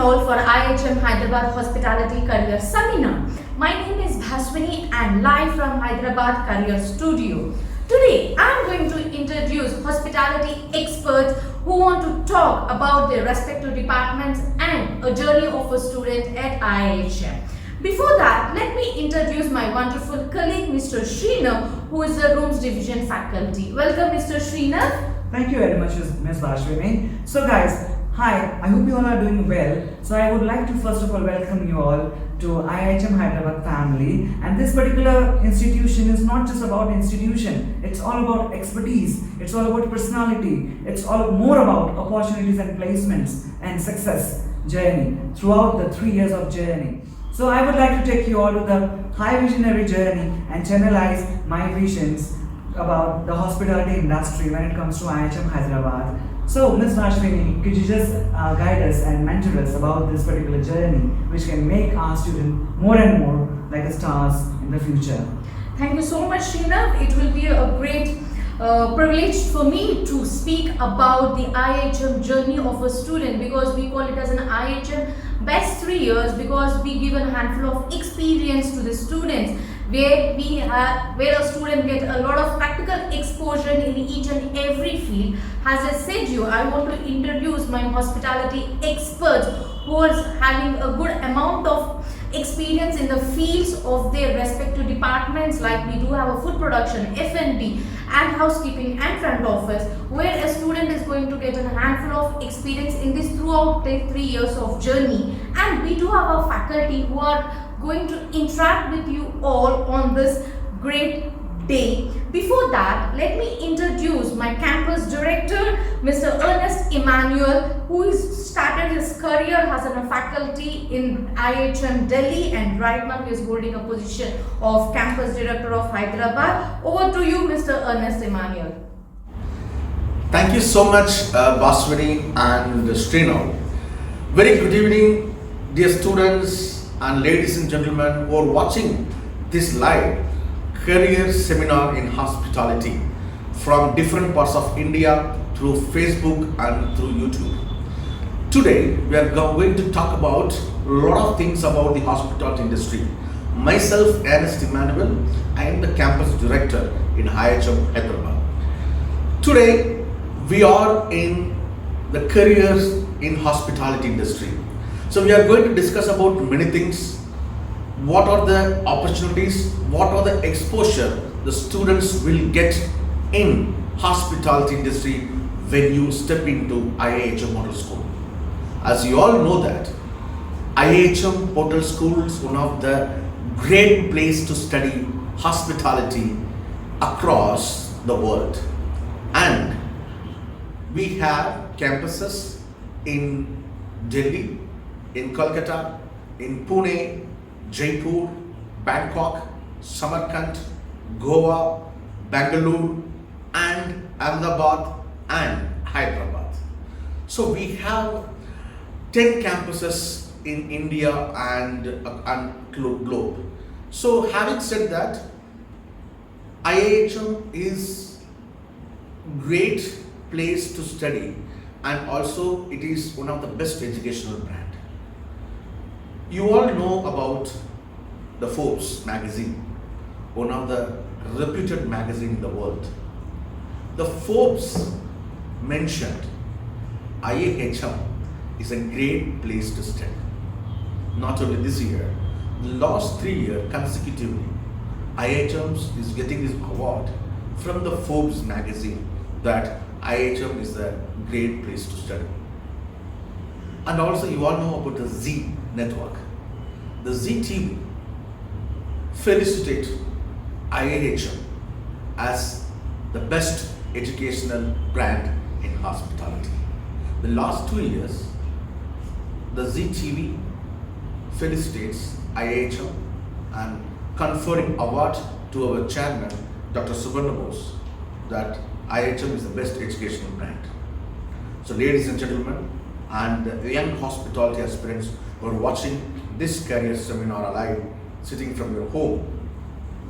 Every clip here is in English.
all for Iihm Hyderabad Hospitality Career Seminar. My name is Bhaswini and live from Hyderabad Career Studio. Today I am going to introduce hospitality experts who want to talk about their respective departments and a journey of a student at Iihm. Before that, let me introduce my wonderful colleague Mr. Srinath, who is the Rooms Division faculty. Welcome Mr. Srinath. Thank you very much, Ms. Bhaswini. So guys, hi, I hope you all are doing well. So I would like to first of all welcome you all to Iihm Hyderabad family. And this particular institution is not just about institution, it's all about expertise, it's all about personality, it's all more about opportunities and placements and success journey throughout the 3 years of journey. So I would like to take you all to the high visionary journey and channelize my visions about the hospitality industry when it comes to Iihm Hyderabad. So Ms. Bhaswini, could you just guide us and mentor us about this particular journey which can make our students more and more like a stars in the future? Thank you so much, Srinath. It will be a great privilege for me to speak about the Iihm journey of a student, because we call it as an Iihm best 3 years, because we give a handful of experience to the students where a student get a lot of practical exposure in each and every field. As I said you, I want to introduce my hospitality experts who is having a good amount of experience in the fields of their respective departments. Like we do have a food production, F&B and housekeeping and front office, where a student is going to get a handful of experience in this throughout their 3 years of journey. And we do have a faculty who are going to interact with you all on this great day. Before that, let me introduce my campus director, Mr. Ernest Emmanuel, who has started his career as a faculty in Iihm Delhi, and right now he is holding a position of campus director of Hyderabad. Over to you, Mr. Ernest Emmanuel. Thank you so much, Bhaswini and Srinath. Very good evening, dear students and ladies and gentlemen who are watching this live career seminar in hospitality from different parts of India through Facebook and through YouTube. Today we are going to talk about a lot of things about the hospitality industry. Myself, Ernest Emmanuel, I am the campus director in Iihm Hyderabad. Today we are in the careers in hospitality industry. So we are going to discuss about many things. What are the opportunities, what are the exposure the students will get in hospitality industry when you step into Iihm Hotel School. As you all know that Iihm Hotel School is one of the great place to study hospitality across the world. And we have campuses in Delhi, in Kolkata, in Pune, Jaipur, Bangkok, Samarkand, Goa, Bangalore, and Ahmedabad and Hyderabad. So we have 10 campuses in India and globe. So having said that, Iihm is great place to study, and also it is one of the best educational brand. You all know about the Forbes magazine, one of the reputed magazine in the world. The Forbes mentioned Iihm is a great place to study. Not only this year, the last 3 years consecutively, Iihm is getting this award from the Forbes magazine that Iihm is a great place to study. And also you all know about the Z network. The Z TV felicitate Iihm as the best educational brand in hospitality. The last 2 years, the Z TV felicitates Iihm and conferring award to our chairman, Dr. Subarna Bose, that Iihm is the best educational brand. So ladies and gentlemen, and young hospitality aspirants who are watching this career seminar live, sitting from your home,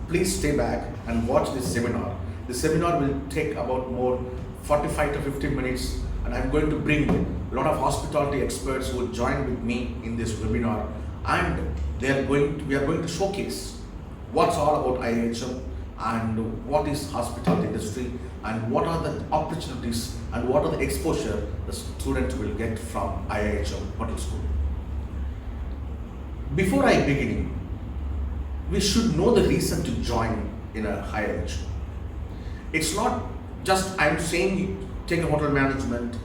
please stay back and watch this seminar. The seminar will take about more 45 to 50 minutes, and I'm going to bring a lot of hospitality experts who will join with me in this webinar, and we are going to showcase what's all about IIHM and what is hospitality industry and what are the opportunities and what are the exposure the student will get from IIHM Hotel School. Before I begin, we should know the reason to join in a higher education. It's not just I'm saying take a hotel management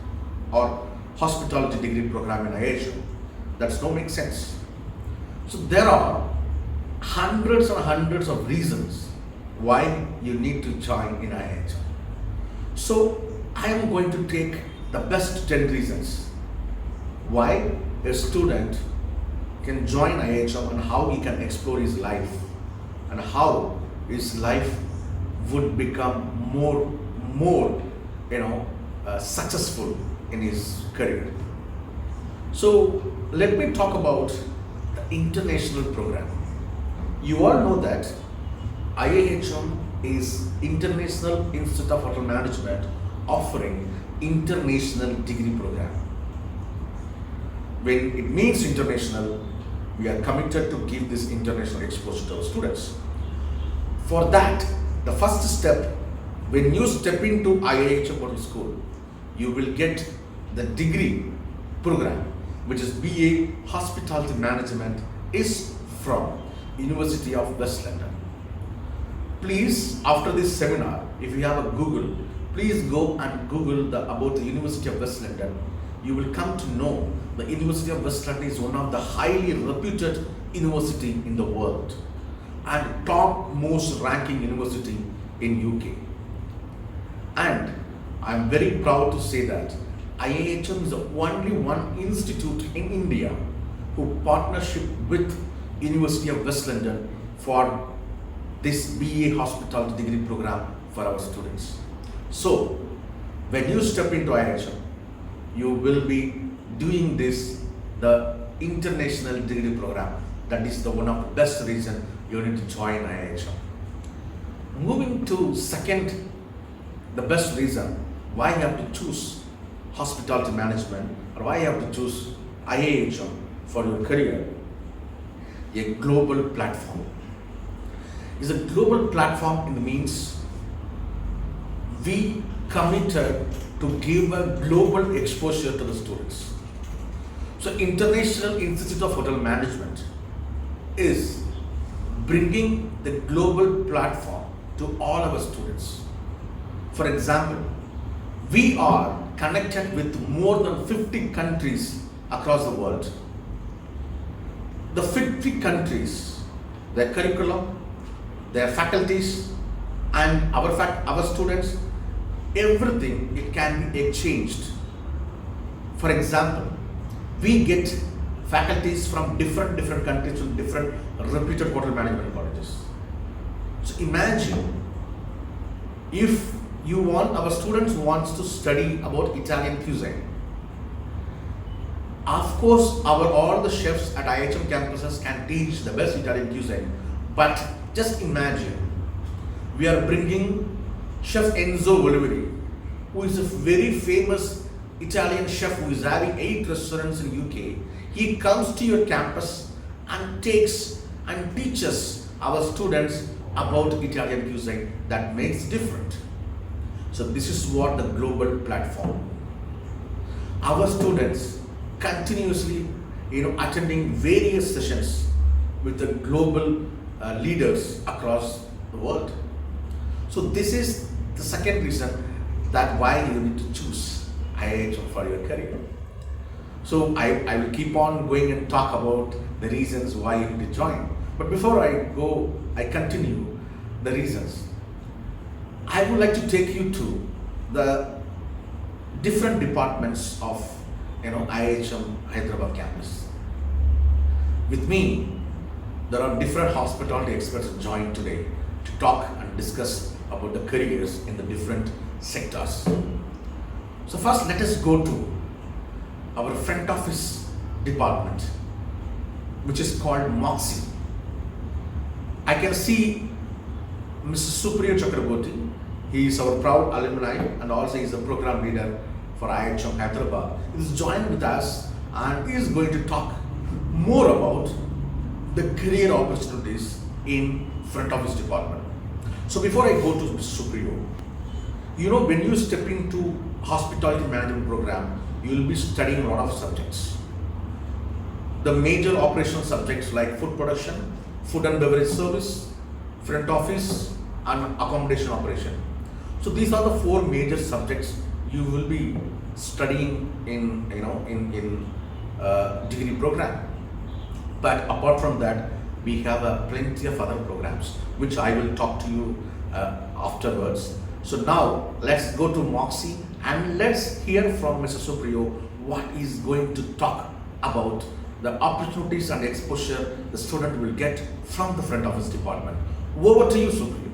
or hospitality degree program in IIHM. That's no make sense. So there are hundreds and hundreds of reasons why you need to join in IIHM. So I am going to take the best 10 reasons why a student can join IIHM and how he can explore his life and how his life would become more successful in his career. So let me talk about the international program. You all know that IIHM is International Institute of Hotel Management offering international degree program. When it means international, we are committed to give this international exposure to our students. For that, the first step, when you step into IIHM Hotel School, you will get the degree program, which is BA Hospitality Management, is from University of West London. Please, after this seminar, if you have a Google, please go and Google about the University of West London. You will come to know the University of West London is one of the highly reputed university in the world and top most ranking university in UK. And I am very proud to say that IIHM is the only one institute in India who partnership with University of West London for this BA Hospitality degree program for our students. So when you step into IIHM, you will be doing this, the international degree program. That is the one of the best reason you need to join IIHM. Moving to second, the best reason why you have to choose hospitality management or why you have to choose IIHM for your career. A global platform. Is a global platform in the means we committed to give a global exposure to the students. So International Institute of Hotel Management is bringing the global platform to all our students. For example, we are connected with more than 50 countries across the world. The 50 countries, their curriculum, their faculties, and our students, everything, it can be exchanged. For example, we get faculties from different countries with different reputed hotel management colleges. So imagine if our students wants to study about Italian cuisine. Of course, all the chefs at IIHM campuses can teach the best Italian cuisine, but just imagine we are bringing Chef Enzo Oliveri, who is a very famous Italian chef who is having 8 restaurants in UK. He comes to your campus and takes and teaches our students about Italian cuisine. That makes different. So this is what the global platform. Our students continuously, attending various sessions with the global leaders across the world. So this is the second reason that why you need to choose IIHM for your career. So I will keep on going and talk about the reasons why you need to join. But before I continue the reasons, I would like to take you to the different departments of IIHM Hyderabad campus. With me, there are different hospitality experts joined today to talk and discuss about the careers in the different sectors. So first, let us go to our front office department, which is called MOXI. I can see Mr. Supriya Chakraborty. He is our proud alumni and also is a program leader for IHM Hyderabad, is joined with us and is going to talk more about the career opportunities in front office department. So before I go to Mr. Supriyo, you know, when you step into hospitality management program, you will be studying a lot of subjects. The major operational subjects like food production, food and beverage service, front office, and accommodation operation. So these are the four major subjects you will be studying in degree program. But apart from that, we have plenty of other programs which I will talk to you afterwards. So now let's go to Moxie and let's hear from Mr. Supriyo what is going to talk about the opportunities and exposure the student will get from the front office department. Over to you, Supriyo.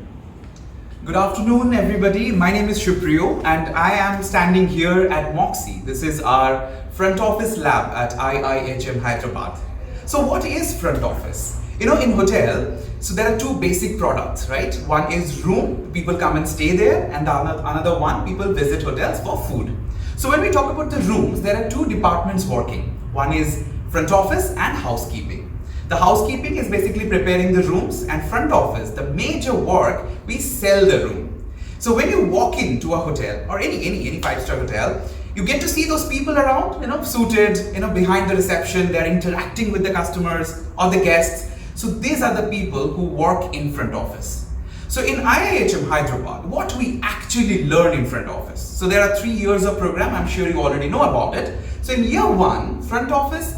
Good afternoon, everybody. My name is Supriyo and I am standing here at Moxie. This is our front office lab at Iihm Hyderabad. So what is front office? You know, in hotel, so there are two basic products, right? One is room, people come and stay there, and another one, people visit hotels for food. So when we talk about the rooms, there are two departments working. One is front office and housekeeping. The housekeeping is basically preparing the rooms, and front office, the major work, we sell the room. So when you walk into a hotel or any five-star hotel, you get to see those people around, suited, behind the reception, they're interacting with the customers or the guests. So these are the people who work in front office. So in IIHM Hyderabad, what we actually learn in front office. So there are 3 years of program, I'm sure you already know about it. So in year one, front office,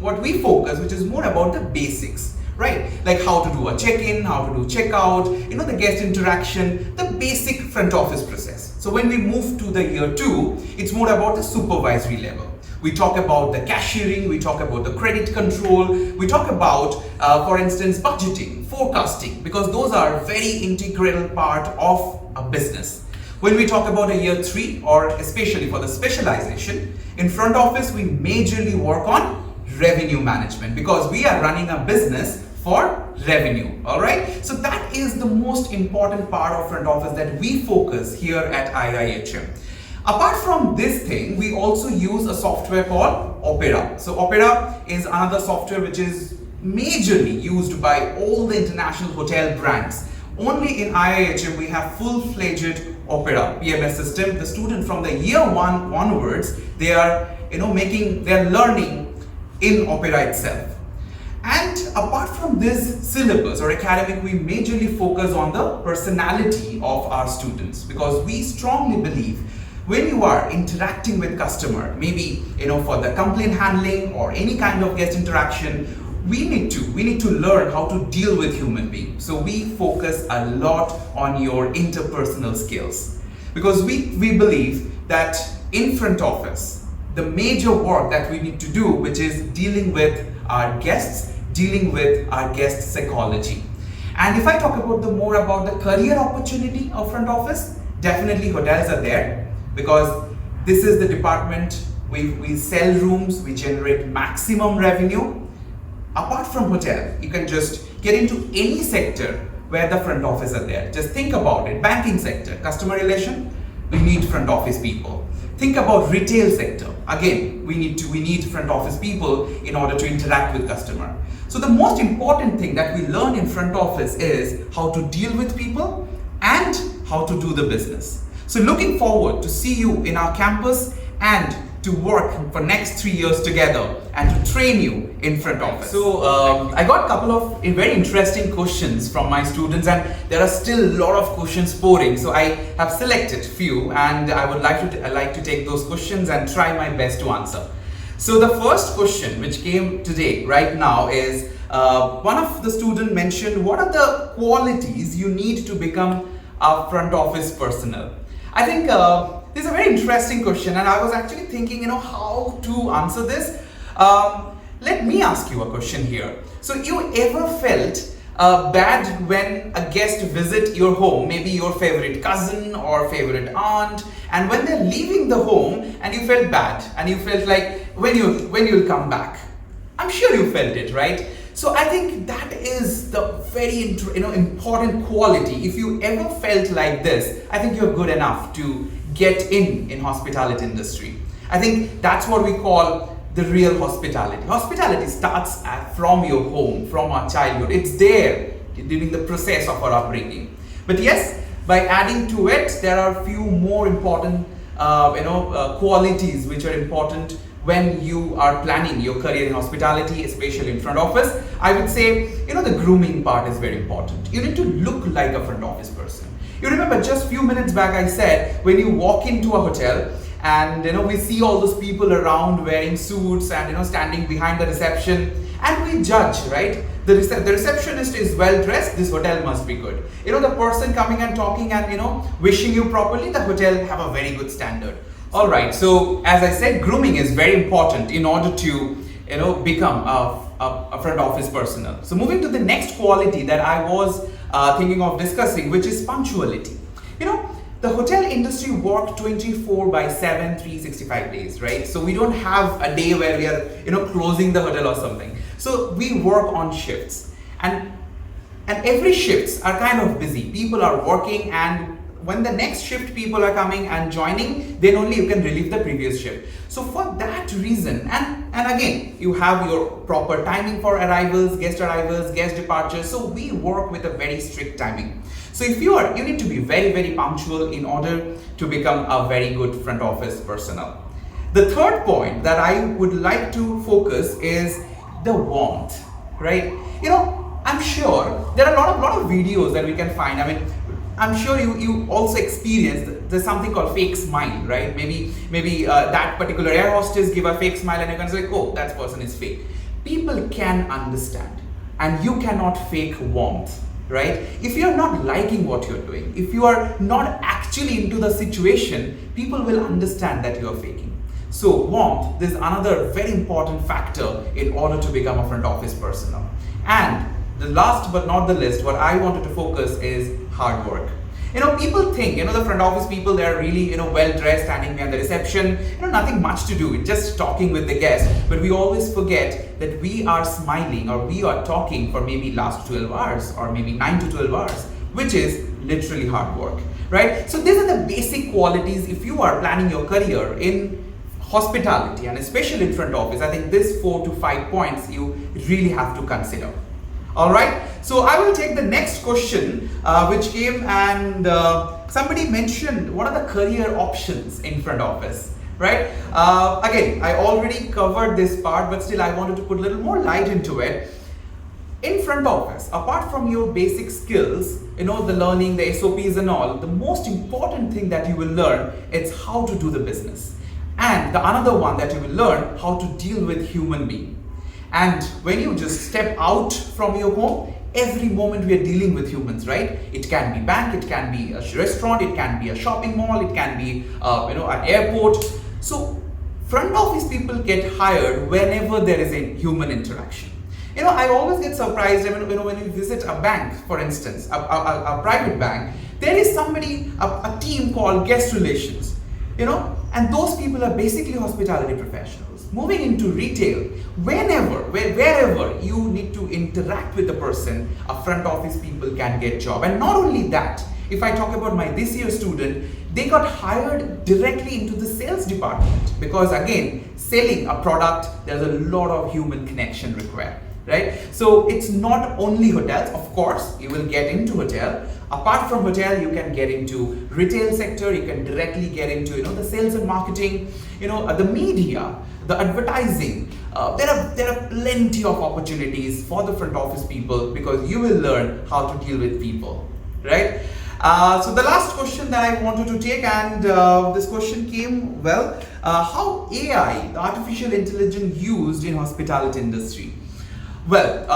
what we focus, which is more about the basics, right? Like how to do a check-in, how to do check-out, the guest interaction, the basic front office process. So when we move to the year two, it's more about the supervisory level. We talk about the cashiering, we talk about the credit control, we talk about, for instance, budgeting, forecasting, because those are very integral part of a business. When we talk about a year three, or especially for the specialization, in front office, we majorly work on revenue management because we are running a business for revenue, all right? So that is the most important part of front office that we focus here at IIHM. Apart from this thing, we also use a software called Opera. So Opera is another software which is majorly used by all the international hotel brands. Only in IIHM we have full-fledged Opera PMS system. The student from the year one onwards, they are learning in Opera itself. And apart from this syllabus or academic, we majorly focus on the personality of our students because we strongly believe when you are interacting with customer, maybe for the complaint handling or any kind of guest interaction, we need to learn how to deal with human beings. So we focus a lot on your interpersonal skills because we believe that in front office, the major work that we need to do, which is dealing with our guests, dealing with our guest psychology. And if I talk more about the career opportunity of front office, definitely hotels are there because this is the department we sell rooms, we generate maximum revenue. Apart from hotel, you can just get into any sector where the front office are there. Just think about it. Banking sector, customer relation, we need front office people. Think about retail sector. Again, we need front office people in order to interact with customer. So the most important thing that we learn in front office is how to deal with people and how to do the business. So looking forward to see you in our campus and to work for next 3 years together and to train you in front office. So I got a couple of very interesting questions from my students and there are still a lot of questions pouring. So I have selected few and I would like to take those questions and try my best to answer. So the first question which came today right now is one of the students mentioned what are the qualities you need to become a front office personnel. I think this is a very interesting question and I was actually thinking, how to answer this. Let me ask you a question here. So you ever felt bad when a guest visit your home, maybe your favorite cousin or favorite aunt, and when they're leaving the home and you felt bad and you felt like when you'll come back? I'm sure you felt it, right? So I think that is the very important quality. If you ever felt like this, I think you're good enough to get in hospitality industry. I think that's what we call the real hospitality. Hospitality starts from your home, from our childhood. It's there during the process of our upbringing. But yes, by adding to it, there are a few more important qualities which are important when you are planning your career in hospitality, especially in front office. I would say, the grooming part is very important. You need to look like a front office person. You remember just a few minutes back I said, when you walk into a hotel and we see all those people around wearing suits and standing behind the reception, and we judge, right? The receptionist is well dressed, this hotel must be good. The person coming and talking and wishing you properly, the hotel have a very good standard. Alright, so as I said, grooming is very important in order to become a front office personnel. So moving to the next quality that I was thinking of discussing, which is punctuality. The hotel industry work 24/7, 365 days, right? So we don't have a day where we are closing the hotel or something. So we work on shifts, and every shifts are kind of busy. People are working, and when the next shift people are coming and joining, then only you can relieve the previous shift. So for that reason, and again, you have your proper timing for arrivals, guest departures. So we work with a very strict timing. So if you need to be very, very punctual in order to become a very good front office personnel. The third point that I would like to focus is the warmth, right? I'm sure there are a lot of videos that we can find. I mean, I'm sure you also experienced there's something called fake smile, right? Maybe that particular air hostess give a fake smile and you can say, oh, that person is fake. People can understand, and you cannot fake warmth, right? If you're not liking what you're doing, if you are not actually into the situation, people will understand that you're faking. So warmth is another very important factor in order to become a front office personnel. And the last but not the least, what I wanted to focus is hard work. People think, the front office people, they're really, well dressed, standing behind the reception, nothing much to do, just talking with the guests. But we always forget that we are smiling or we are talking for maybe last 12 hours or maybe 9 to 12 hours, which is literally hard work, right? So these are the basic qualities if you are planning your career in hospitality and especially in front office. I think these 4 to 5 points you really have to consider. Alright, so I will take the next question which came, and somebody mentioned what are the career options in front office, right? Again, I already covered this part, but still I wanted to put a little more light into it. In front office, apart from your basic skills, the learning, the SOPs and all, the most important thing that you will learn is how to do the business. And the another one that you will learn, how to deal with human being. And when you just step out from your home, every moment we are dealing with humans, right? It can be bank, it can be a restaurant, it can be a shopping mall, it can be an airport. So front office people get hired whenever there is a human interaction. I always get surprised when you visit a bank, for instance, a private bank, there is somebody, a team called guest relations, and those people are basically hospitality professionals. Moving into retail, wherever you need to interact with the person, a front office people can get job. And not only that, if I talk about my this year student, they got hired directly into the sales department because again, selling a product, there's a lot of human connection required, right? So it's not only hotels, of course, you will get into hotel. Apart from hotel, you can get into retail sector, you can directly get into the sales and marketing, the media, the advertising. There are plenty of opportunities for the front office people because you will learn how to deal with people, right? So the last question that I wanted to take, and this question came, how AI, the artificial intelligence, used in hospitality industry? Well,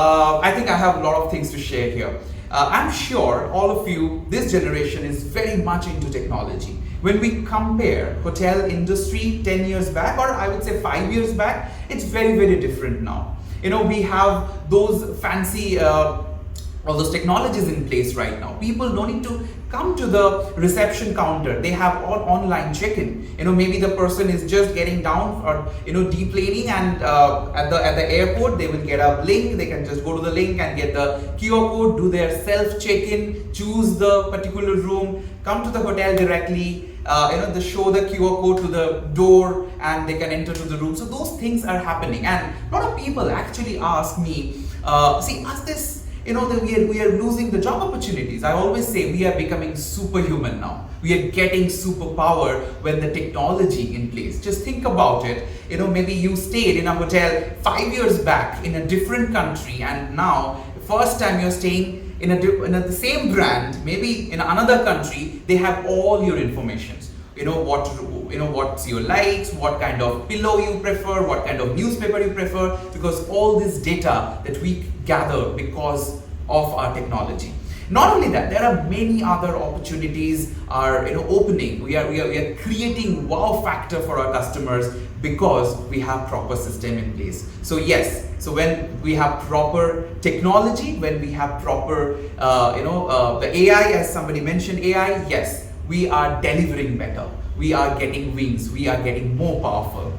I think I have a lot of things to share here. I'm sure all of you, this generation is very much into technology. When we compare hotel industry 10 years back, or I would say 5 years back, it's very, very different now. We have those fancy, all those technologies in place right now. People don't need to come to the reception counter. They have all online check-in. Maybe the person is just getting down or deplaning, and at the airport they will get a link. They can just go to the link and get the QR code, do their self check-in, choose the particular room, come to the hotel directly. they show the QR code to the door and they can enter to the room. So those things are happening, and a lot of people actually ask me, as this, that we are losing the job opportunities. I always say we are becoming superhuman now. We are getting superpower when the technology in place. Just think about it. Maybe you stayed in a hotel 5 years back in a different country, and now first time you're staying in the same brand, maybe in another country. They have all your information. What's your likes, what kind of pillow you prefer, what kind of newspaper you prefer, because all this data that we gather because of our technology. Not only that, there are many other opportunities are opening. We are creating wow factor for our customers because we have proper system in place. So yes, so when we have proper technology, when we have proper the AI, as somebody mentioned AI, yes, we are delivering better. We are getting wings. We are getting more powerful.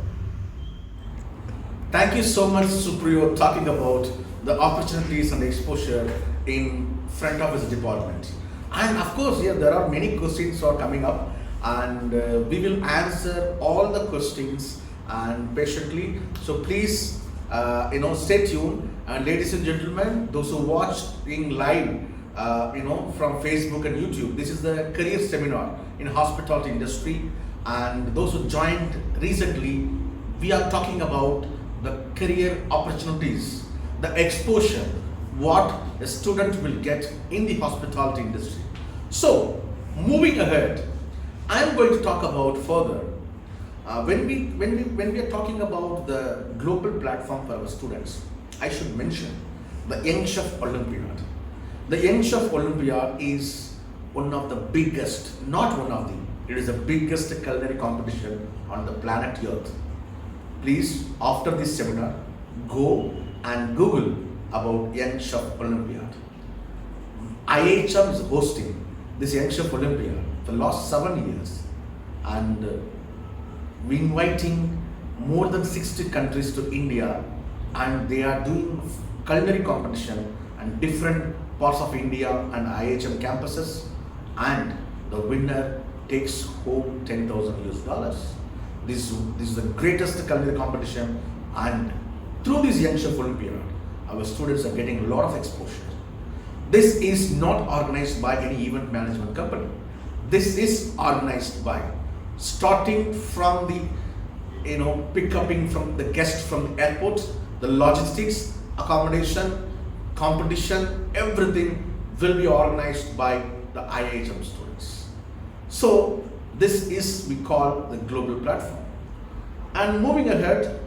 Thank you so much, Supriyo, talking about the opportunities and exposure in front office department. And of course, yeah, there are many questions are coming up, and we will answer all the questions and patiently. So please, stay tuned. And ladies and gentlemen, those who watching live, from Facebook and YouTube, this is the career seminar in hospitality industry. And those who joined recently, we are talking about the career opportunities, the exposure, what a student will get in the hospitality industry. So, moving ahead, I am going to talk about further. When we are talking about the global platform for our students, I should mention the Young Chef Olympiad. The Young Chef Olympiad is one of the biggest, not one of the, it is the biggest culinary competition on the planet Earth. Please, after this seminar, go and Google about Young Chef Olympiad. IHM is hosting this Young Chef Olympiad for the last 7 years, and we inviting more than 60 countries to India, and they are doing culinary competition and different parts of India and IHM campuses, and the winner takes home $10,000. This is the greatest culinary competition, and through this Young Chef Olympiad, our students are getting a lot of exposure. This is not organized by any event management company. This is organized by starting from the picking from the guest from the airport, the logistics, accommodation, competition, everything will be organized by the IIHM students. So this is we call the global platform. And moving ahead,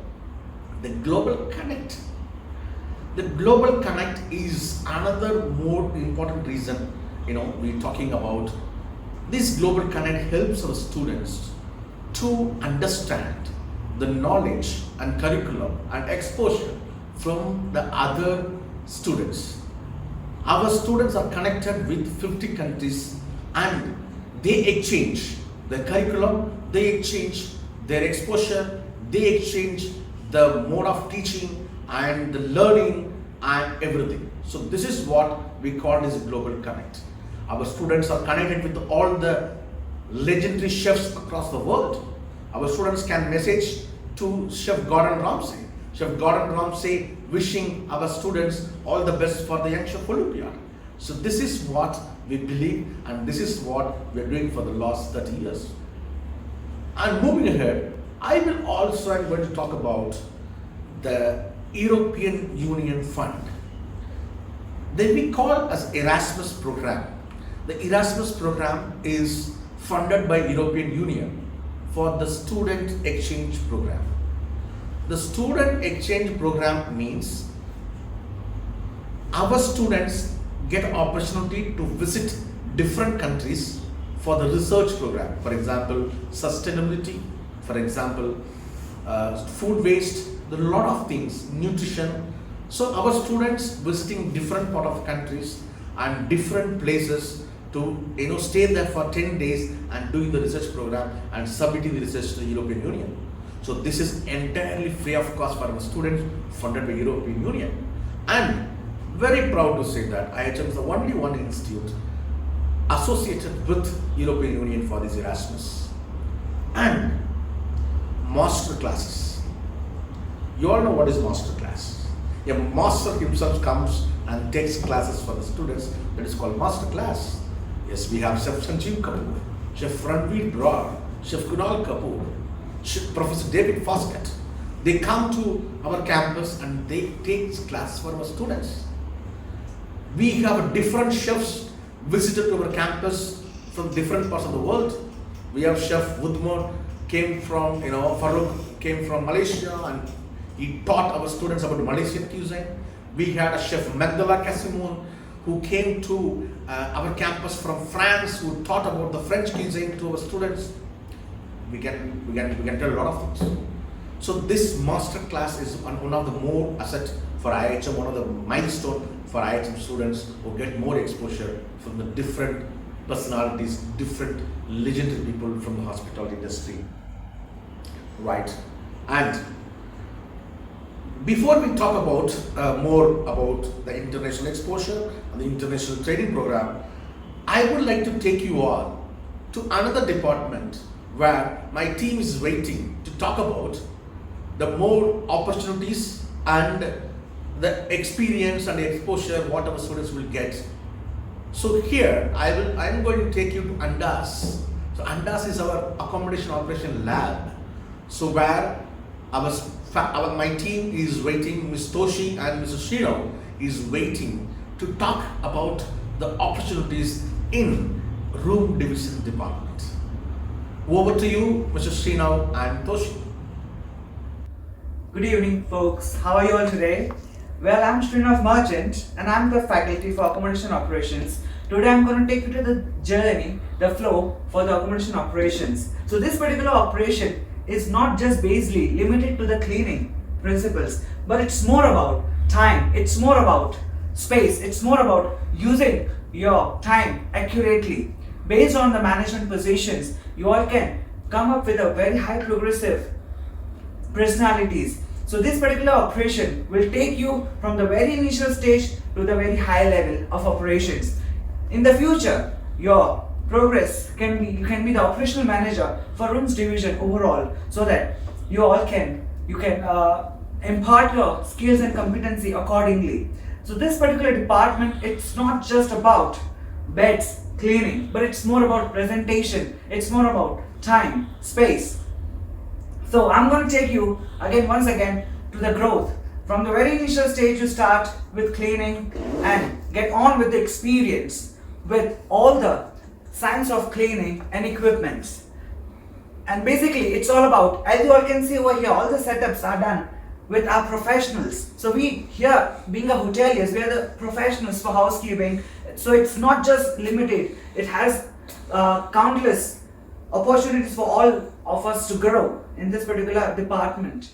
the Global Connect. The Global Connect is another more important reason, we're talking about. This Global Connect helps our students to understand the knowledge and curriculum and exposure from the other students. Our students are connected with 50 countries, and they exchange the curriculum, they exchange their exposure, they exchange the mode of teaching and the learning and everything. So this is what we call as a Global Connect. Our students are connected with all the legendary chefs across the world. Our students can message to Chef Gordon Ramsay. Chef Gordon Ramsay wishing our students all the best for the Young Chef Olympiad. So this is what we believe, and this is what we're doing for the last 30 years. And moving ahead, I'm going to talk about the European Union Fund. They we call as Erasmus program. The Erasmus program is funded by European Union for the student exchange program. The student exchange program means our students get an opportunity to visit different countries for the research program. For example, sustainability, for example, food waste, there are a lot of things, nutrition. So our students visiting different part of countries and different places to stay there for 10 days and doing the research program and submitting the research to the European Union. So this is entirely free of cost for our students, funded by European Union. And very proud to say that IHM is the only one institute associated with European Union for this Erasmus. And master classes. You all know what is master class. A master himself comes and takes classes for the students. That is called master class. Yes, we have Chef Sanjeev Kapoor, Chef Ranveer Brar, Chef Kunal Kapoor, Chef Professor David Foskett. They come to our campus and they take classes for our students. We have different chefs visited to our campus from different parts of the world. We have Chef Woodmore came from, Farouk came from Malaysia and he taught our students about Malaysian cuisine. We had a Chef Magdala Casimoun who came to our campus from France, who taught about the French cuisine to our students. We can tell a lot of things. So this master class is one of the more asset for IHM, one of the milestone for IHM students who get more exposure from the different personalities, different legendary people from the hospitality industry. Right. And before we talk about more about the international exposure and the international training program, I would like to take you all to another department where my team is waiting to talk about the more opportunities and the experience and the exposure what our students will get. So here I'm going to take you to Andas. So Andas is our accommodation operation lab. So where my team is waiting, Ms. Toshi and Mr. Shiro is waiting to talk about the opportunities in room division department. Over to you, Mr. Shino and Toshi. Good evening, folks. How are you all today? Well, I'm Srinath Merchant and I'm the faculty for accommodation operations. Today I'm going to take you to the journey, the flow for the accommodation operations. So this particular operation is not just basically limited to the cleaning principles, but it's more about time, it's more about space, it's more about using your time accurately. Based on the management positions, you all can come up with a very high progressive personalities. So this particular operation will take you from the very initial stage to the very high level of operations. In the future, your progress you can be the operational manager for rooms division overall, so that you can impart your skills and competency accordingly. So this particular department, it's not just about beds, cleaning, but it's more about presentation, it's more about time, space. So I'm going to take you once again to the growth. From the very initial stage, you start with cleaning and get on with the experience with all the science of cleaning and equipments. And basically it's all about, as you all can see over here, all the setups are done with our professionals. So we here, being a hoteliers, we are the professionals for housekeeping. So it's not just limited, it has countless opportunities for all of us to grow in this particular department.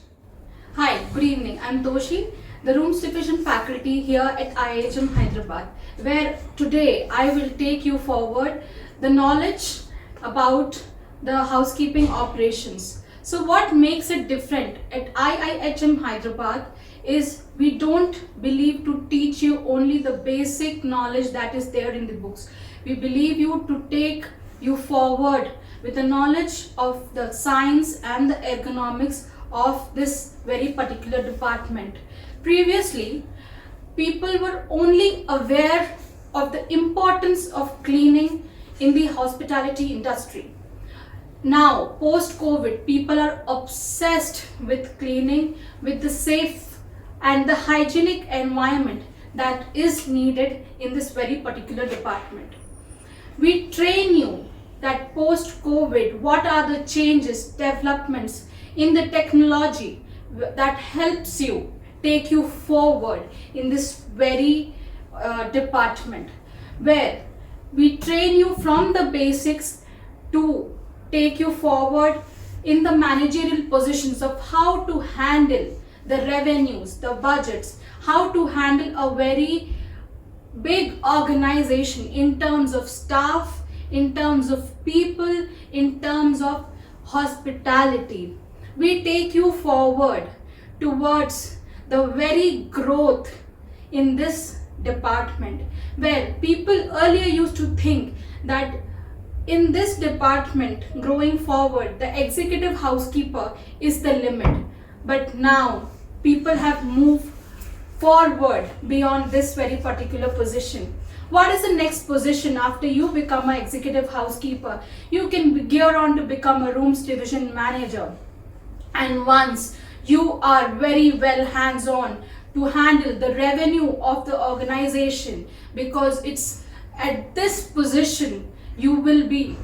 Hi, good evening. I'm Toshi, the Rooms Division faculty here at Iihm Hyderabad, where today I will take you forward the knowledge about the housekeeping operations. So what makes it different at Iihm Hyderabad is we don't believe to teach you only the basic knowledge that is there in the books. We believe you to take you forward with the knowledge of the science and the ergonomics of this very particular department. Previously, people were only aware of the importance of cleaning in the hospitality industry. Now, post-COVID, people are obsessed with cleaning, with the safe and the hygienic environment that is needed in this very particular department. We train you that post-COVID, what are the changes, developments in the technology that helps you take you forward in this very department, where we train you from the basics to take you forward in the managerial positions of how to handle the revenues, the budgets, how to handle a very big organization in terms of staff, in terms of people, in terms of hospitality. We take you forward towards the very growth in this department, where people earlier used to think that In this department, growing forward, the executive housekeeper is the limit. But now, people have moved forward beyond this very particular position. What is the next position after you become an executive housekeeper? You can gear on to become a rooms division manager. And once you are very well hands on to handle the revenue of the organization, because it's at this position you will be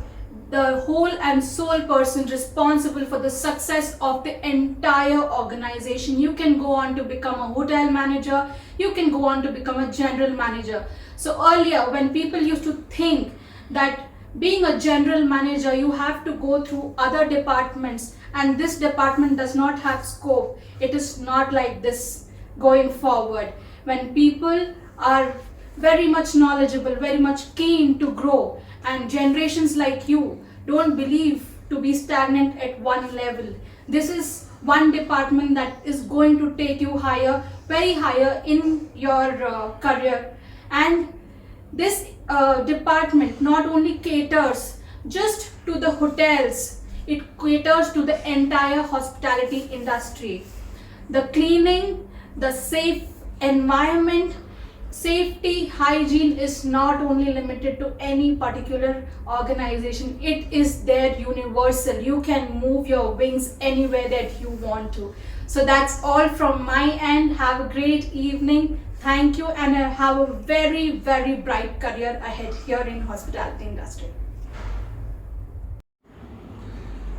the whole and sole person responsible for the success of the entire organization. You can go on to become a hotel manager, you can go on to become a general manager. So earlier, when people used to think that being a general manager, you have to go through other departments and this department does not have scope. It is not like this going forward. When people are very much knowledgeable, very much keen to grow, and generations like you don't believe to be stagnant at one level. This is one department that is going to take you higher, very higher in your career. And this department not only caters just to the hotels, it caters to the entire hospitality industry. The cleaning, the safe environment, safety, hygiene is not only limited to any particular organization. It is there universal. You can move your wings anywhere that you want to. So that's all from my end. Have a great evening. Thank you, and have a very, very bright career ahead here in hospitality industry.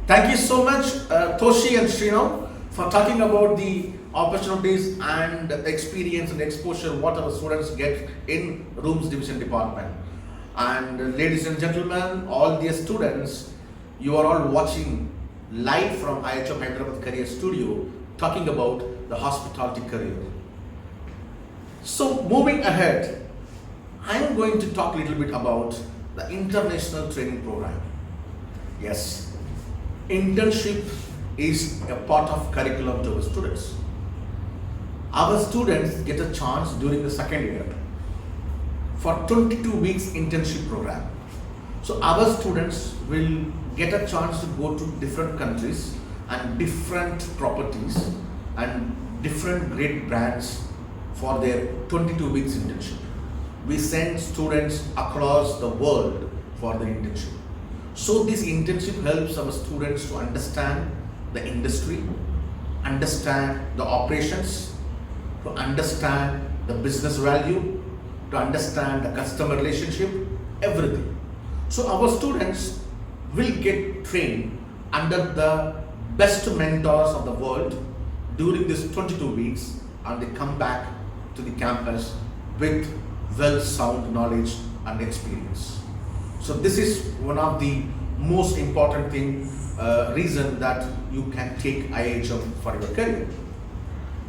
Thank you so much, Toshi and Srinav, for talking about the opportunities and the experience and exposure what our students get in rooms division department. And ladies and gentlemen, all dear students, you are all watching live from Iihm Hyderabad Career Studio talking about the hospitality career. So moving ahead, I am going to talk a little bit about the international training program. Yes, internship is a part of curriculum to our students. Our students get a chance during the second year for 22 weeks internship program. So our students will get a chance to go to different countries and different properties and different great brands for their 22 weeks internship. We send students across the world for the internship. So this internship helps our students to understand the industry, understand the operations, to understand the business value, to understand the customer relationship, everything. So our students will get trained under the best mentors of the world during this 22 weeks, and they come back to the campus with well sound knowledge and experience. So this is one of the most important reason that you can take IIHM for your career.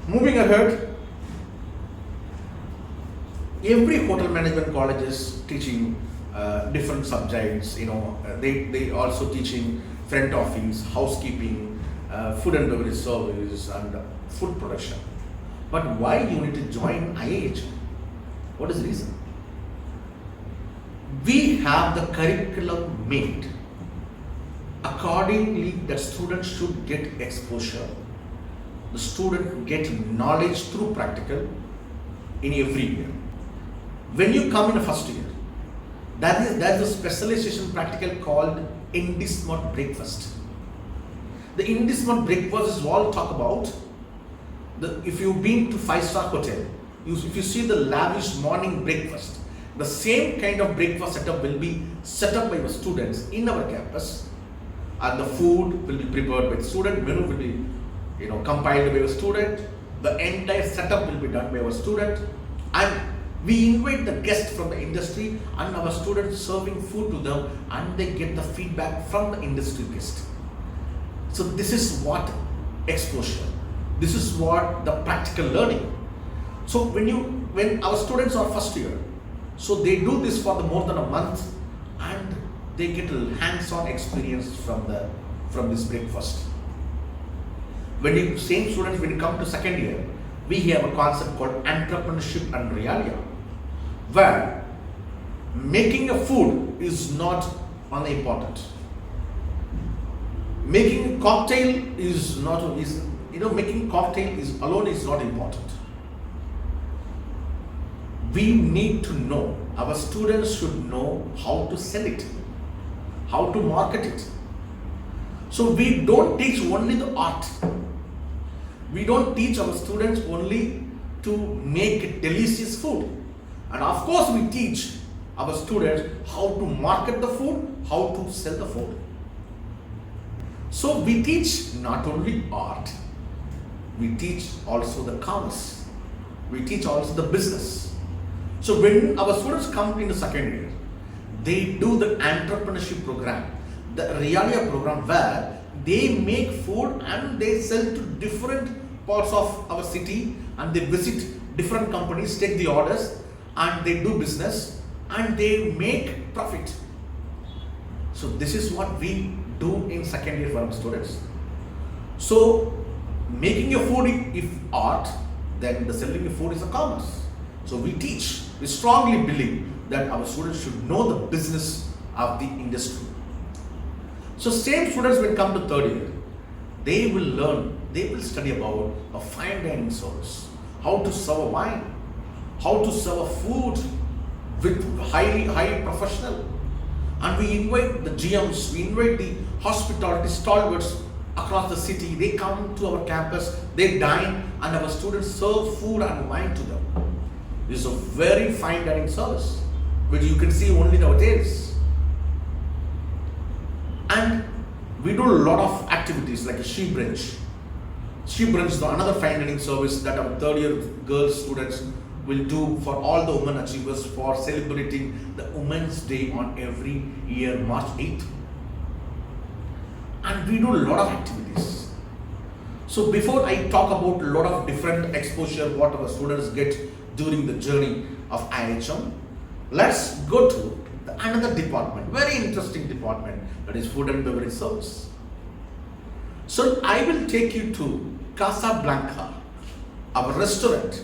Moving ahead, every hotel management college is teaching different subjects. They also teaching front office, housekeeping, food and beverage service, and food production. But why you need to join IIHM? What is the reason? We have the curriculum made accordingly that students should get exposure. The student get knowledge through practical in every year. When you come in the first year, that is a specialization practical called in-this-month breakfast. The in-this-month breakfast is all talk about if you've been to 5-star hotel, if you see the lavish morning breakfast, the same kind of breakfast setup will be set up by the students in our campus, and the food will be prepared by the student, menu will be compiled by a student, the entire setup will be done by our student, and we invite the guests from the industry and our students serving food to them, and they get the feedback from the industry guest. So this is what exposure, this is what the practical learning. So when our students are first year, so they do this for more than a month, and they get a hands-on experience from this breakfast. When you same students, when you come to second year, we have a concept called entrepreneurship and realia, where making a food is not on the important. Making cocktail is not is making cocktail is alone is not important. We need to know, our students should know how to sell it, how to market it. So we don't teach only the art. We don't teach our students only to make delicious food. And of course we teach our students how to market the food, how to sell the food. So we teach not only art, we teach also the commerce. We teach also the business. So when our students come into second year, they do the entrepreneurship program, the Realia program, where they make food and they sell to different parts of our city, and they visit different companies, take the orders, and they do business and they make profit. So this is what we do in second year for our students. So making your food if art, then the selling your food is a commerce. So we teach, we strongly believe that our students should know the business of the industry. So same students will come to third year, they will learn, they will study about a fine dining service, how to serve a wine, how to serve a food with high professional. And we invite the GMs, we invite the hospitality stalwarts across the city. They come to our campus, they dine, and our students serve food and wine to them. This is a very fine dining service, which you can see only in our hotels. And we do a lot of activities like a she brunch. She brunch is another fine dining service that our third year girls students will do for all the women achievers for celebrating the Women's Day on every year, March 8th. And we do a lot of activities. So before I talk about a lot of different exposure what our students get during the journey of IHM, let's go to another department, very interesting department, that is food and beverage service. So I will take you to Casablanca, our restaurant,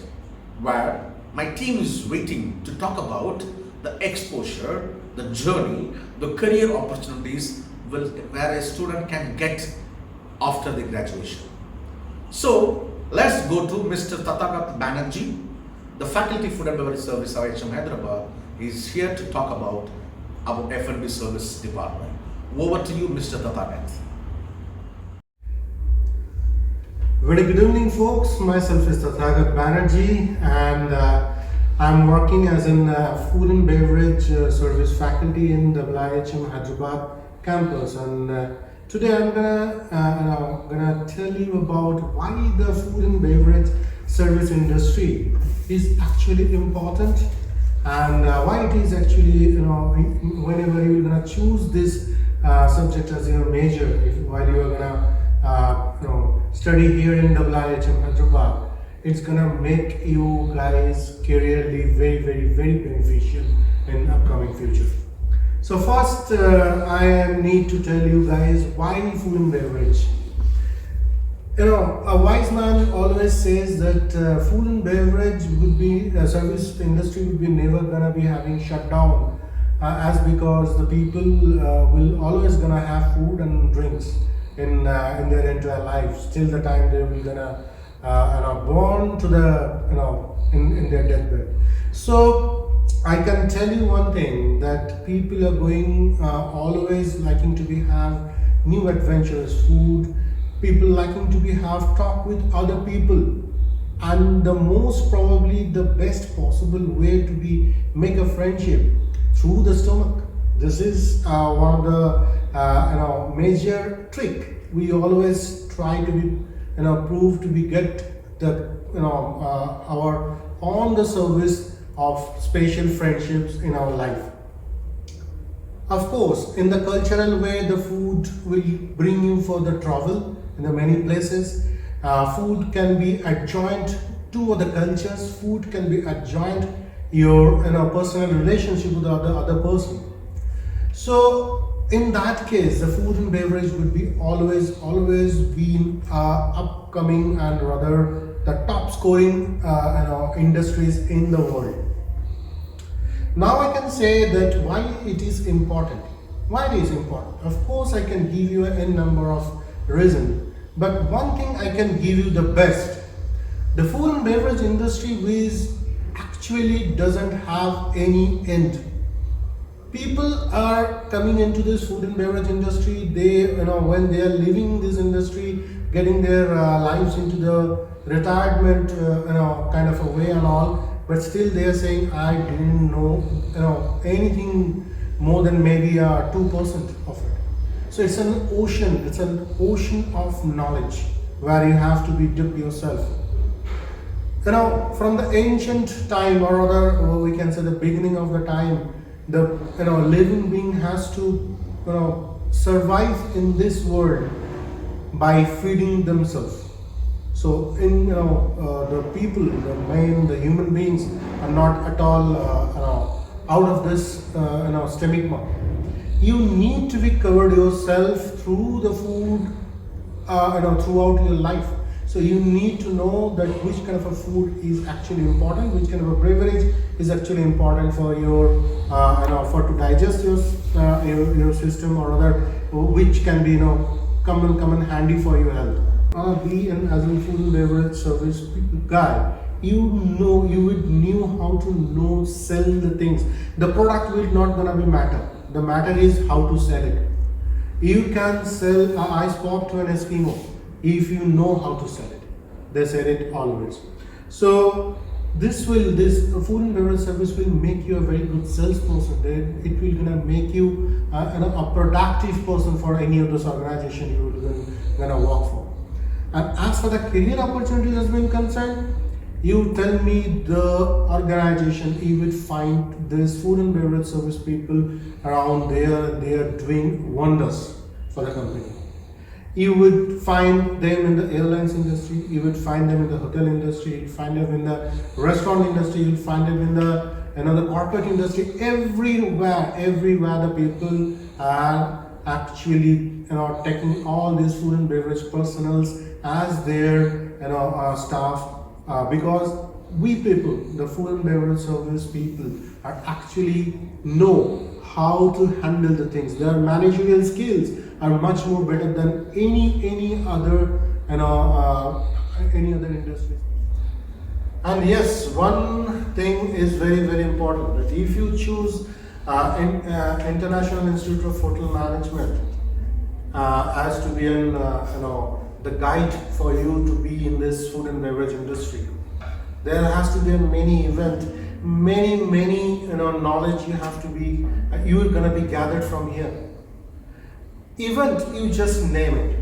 where my team is waiting to talk about the exposure, the journey, the career opportunities where a student can get after the graduation. So let's go to Mr. Tathagat Banerjee, the Faculty Food and Beverage Service of Iihm Hyderabad, is here to talk about our F&B service department. Over to you, Mr. Tathagat. Very good evening, folks. Myself is Tathagat Banerjee, and I'm working as an food and beverage service faculty in the Iihm Hyderabad campus. And today I'm gonna tell you about why the food and beverage service industry is actually important, and why it is actually, whenever you're gonna choose this subject as your major, while you're gonna study here in Iihm Hyderabad, it's gonna make you guys careerly very beneficial in upcoming future. So first, I need to tell you guys why food and beverage. A wise man always says that food and beverage would be, service industry would be never gonna be having shut down, as because the people will always gonna have food and drinks in their entire lives till the time they will gonna born to the in their deathbed. So I can tell you one thing, that people are going always liking to be have new adventurous food. People liking to be have talk with other people, and the most probably the best possible way to be make a friendship through the stomach. This is one of the major trick we always try to be prove to be get the our on the service of special friendships in our life. Of course, in the cultural way, the food will bring you for the travel in the many places. Food can be adjoined to other cultures. Food can be adjoined your personal relationship with the other person. So in that case, the food and beverage would be always been upcoming and rather the top scoring industries in the world. Now I can say that why it is important. Why it is important? Of course, I can give you a number of reasons, but one thing I can give you the best. The food and beverage industry is actually doesn't have any end. People are coming into this food and beverage industry. They, when they are leaving this industry, getting their lives into the retirement, kind of a way and all. But still, they are saying, I didn't know, anything more than maybe 2% of it. So it's an ocean. It's an ocean of knowledge where you have to be dipped yourself. From the ancient time, or rather, we can say the beginning of the time, the living being has to survive in this world by feeding themselves. So the people, the human beings are not at all out of this stomach. You need to be covered yourself through the food throughout your life. So you need to know that which kind of a food is actually important, which kind of a beverage is actually important for your, for to digest your system, or other, which can be come in handy for your health. Be an as a food and beverage service guy, you would knew how to sell the things. The product will not gonna be matter. The matter is how to sell it. You can sell ice pop to an Eskimo if you know how to sell it. They sell it always. So this food and beverage service will make you a very good salesperson. It will gonna make you a productive person for any of those organization you will gonna work for. And as for the career opportunities has been concerned, you tell me the organization, you will find this food and beverage service people around there, and they are doing wonders for the company. You would find them in the airlines industry, you would find them in the hotel industry, you would find them in the restaurant industry, you would find them in the corporate industry. Everywhere the people are actually taking all these food and beverage personals as their staff, because we people, the food and beverage service people, are actually know how to handle the things. Their managerial skills are much more better than any other industry. And yes, one thing is very important, that if you choose International Institute of Hotel Management as to be the guide for you to be in this food and beverage industry, there has to be a many knowledge you're gonna be gathered from here. Event, you just name it.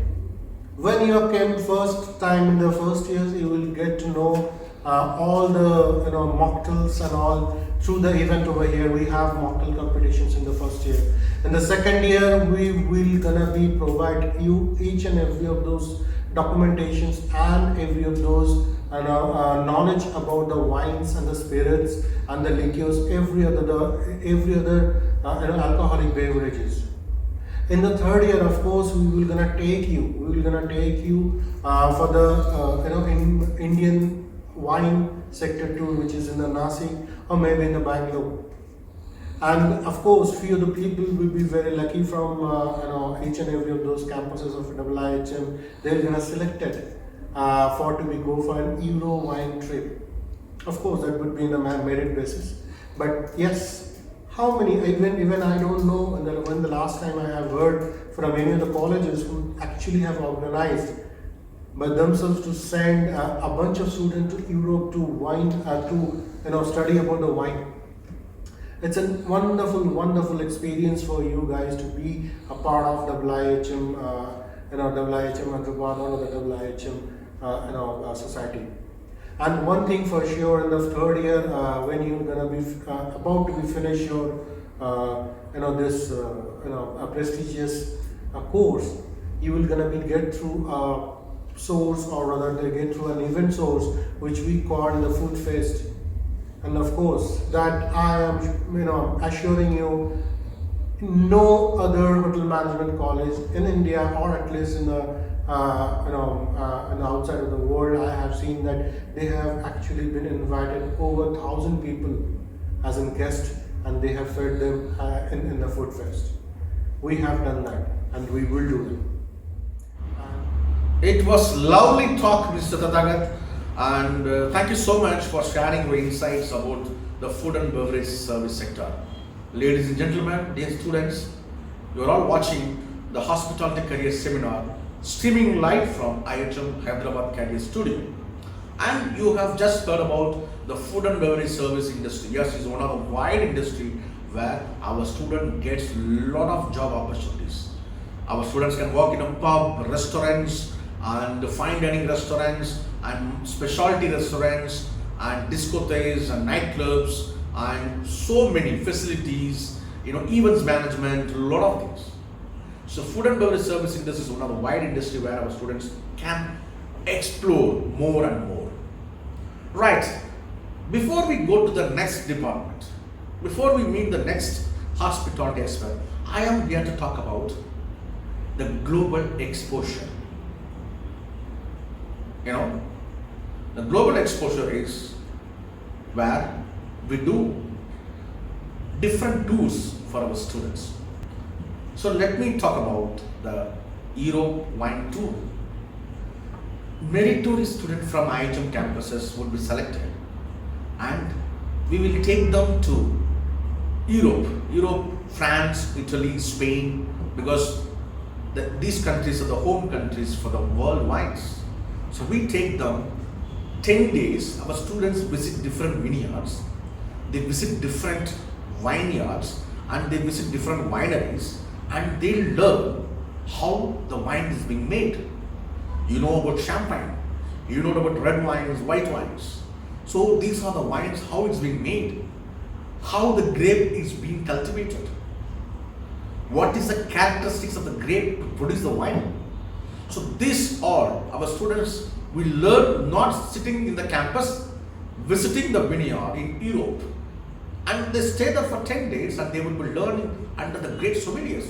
When you came first time in the first years, you will get to know all the mocktails and all through the event over here. We have mocktail competitions in the first year. In the second year, we will gonna be provide you each and every of those documentations and every of those knowledge about the wines and the spirits and the liqueurs, every other alcoholic beverages. In the third year, of course, we will gonna take you for the in Indian wine sector tour, which is in the Nasik or maybe in the Bangalore. And of course, few of the people will be very lucky from each and every of those campuses of IIHM. They're gonna select it to go for an Euro wine trip. Of course, that would be in a merit basis. But yes, how many, even I don't know when the last time I have heard from any of the colleges who actually have organized by themselves to send a bunch of students to Europe to wine to study about the wine. It's a wonderful experience for you guys to be a part of IIHM, IIHM Hyderabad or the IIHM society. And one thing for sure, in the third year, when you're gonna be about to be finish your this a prestigious course, you will gonna be get through a source, or rather they get through an event source which we call the food fest. And of course, that I am assuring you, no other hotel management college in India, or at least in the outside of the world, I have seen that they have actually been invited over 1,000 people as a guest, and they have fed them in the food fest. we have done that and we will do that. It was lovely talk, Mr. Tathagat, and thank you so much for sharing your insights about the food and beverage service sector. Ladies and gentlemen, dear students, you are all watching the Hospitality Career Seminar streaming live from Iihm Hyderabad Career Studio. And you have just heard about the food and beverage service industry. Yes, it's one of the wide industry where our student gets lot of job opportunities. Our students can work in a pub, restaurants, and fine dining restaurants, and specialty restaurants, and discotheques, and nightclubs, and so many facilities, events management, a lot of things. So food and beverage service industry is one of the wide industry where our students can explore more and more. Right, before we go to the next department, before we meet the next hospitality expert, I am here to talk about the global exposure. The global exposure is where we do different tours for our students. So let me talk about the Europe wine tour. Meritorious students from Iihm campuses would be selected and we will take them to Europe, France, Italy, Spain, because these countries are the home countries for the world wines. So we take them 10 days, our students visit different vineyards, they visit different vineyards, and they visit different wineries, and they learn how the wine is being made. You know about champagne, you know about red wines, white wines. So these are the wines, how it's being made, how the grape is being cultivated, what is the characteristics of the grape to produce the wine. So this all our students will learn not sitting in the campus, visiting the vineyard in Europe, and they stay there for 10 days and they will be learning under the great sommeliers.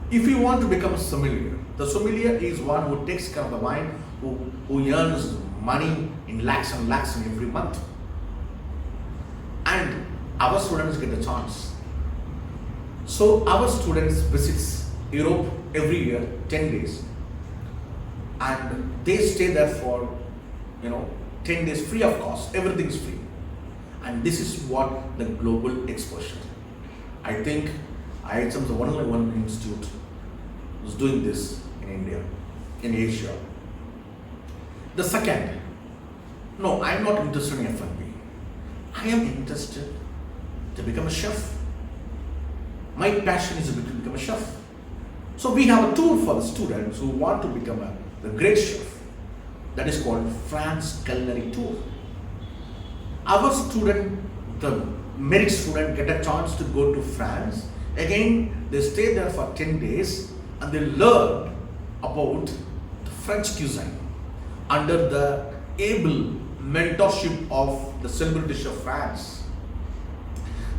If you want to become a sommelier, the sommelier is one who takes care of the wine, who earns money in lakhs and lakhs in every month. And our students get the chance. So our students visits Europe every year, 10 days. And they stay there for 10 days free of cost, everything is free. And this is what the global exposure. I think Iihm is the only one institute who's doing this in India, in Asia. The second, no, I'm not interested in F&B. I am interested to become a chef. My passion is to become a chef. So we have a tool for the students who want to become a great chef. That is called France Culinary Tour. Our student, the merit student, get a chance to go to France. Again, they stay there for 10 days and they learn about the French cuisine under the able mentorship of the celebrity chef France.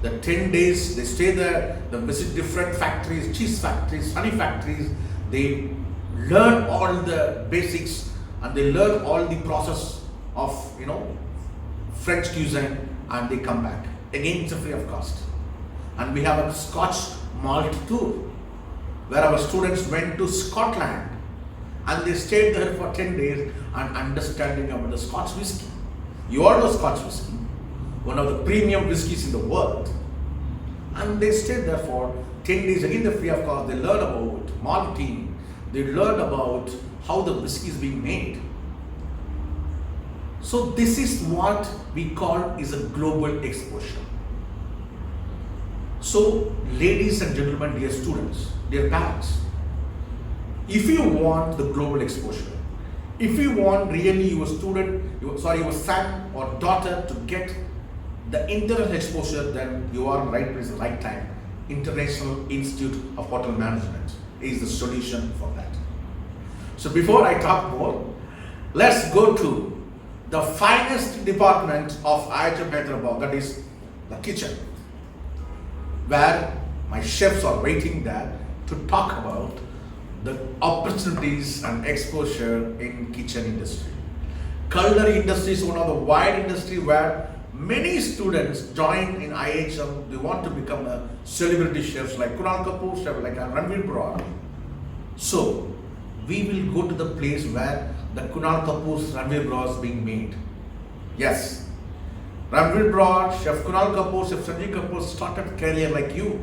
The 10 days they stay there, they visit different factories, cheese factories, honey factories. They learn all the basics and they learn all the process of French cuisine, and they come back. Again, it's a free of cost. And we have a Scotch malt tour where our students went to Scotland and they stayed there for 10 days and understanding about the Scotch whiskey. You all know Scotch whiskey, one of the premium whiskies in the world. And they stayed there for 10 days, again the free of cost. They learn about malting, they learn about how the whiskey is being made. So this is what we call is a global exposure. So ladies and gentlemen, dear students, dear parents, if you want the global exposure, if you want really your your son or daughter to get the international exposure, then you are in the right place at the right time. International Institute of Hotel Management is the solution for that. So before I talk more, let's go to the finest department of Iihm Hyderabad, that is the kitchen, where my chefs are waiting there to talk about the opportunities and exposure in kitchen industry. Culinary industry is one of the wide industry where many students join in IHM, they want to become a celebrity chefs like Kunal Kapoor, chef like Ranveer Broad. So, we will go to the place where the Kunal Kapoor's Ranveer Broad is being made. Yes, Ranveer Broad, Chef Kunal Kapoor, Chef Sanjay Kapoor started career like you,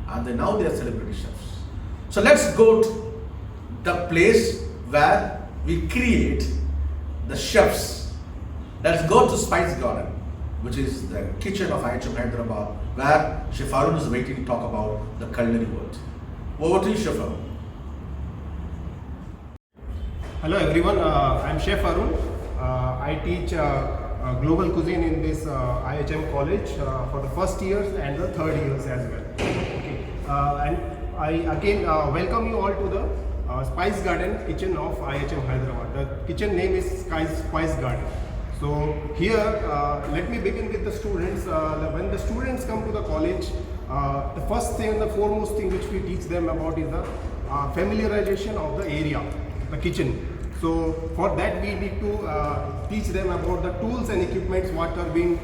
and now they are celebrity chefs. So let's go to the place where we create the chefs. Let's go to Spice Garden, which is the kitchen of Iihm Hyderabad, where Chef Arun is waiting to talk about the culinary world. Over to you, Chef Arun. Hello everyone, I'm Chef Arun. I teach global cuisine in this IHM college for the first years and the third years as well. Okay. And I again welcome you all to the Spice Garden kitchen of IHM Hyderabad. The kitchen name is Spice Garden. So here, let me begin with the students. When the students come to the college, the first thing, the foremost thing which we teach them about is the familiarization of the area, the kitchen. So for that we need to teach them about the tools and equipments what are being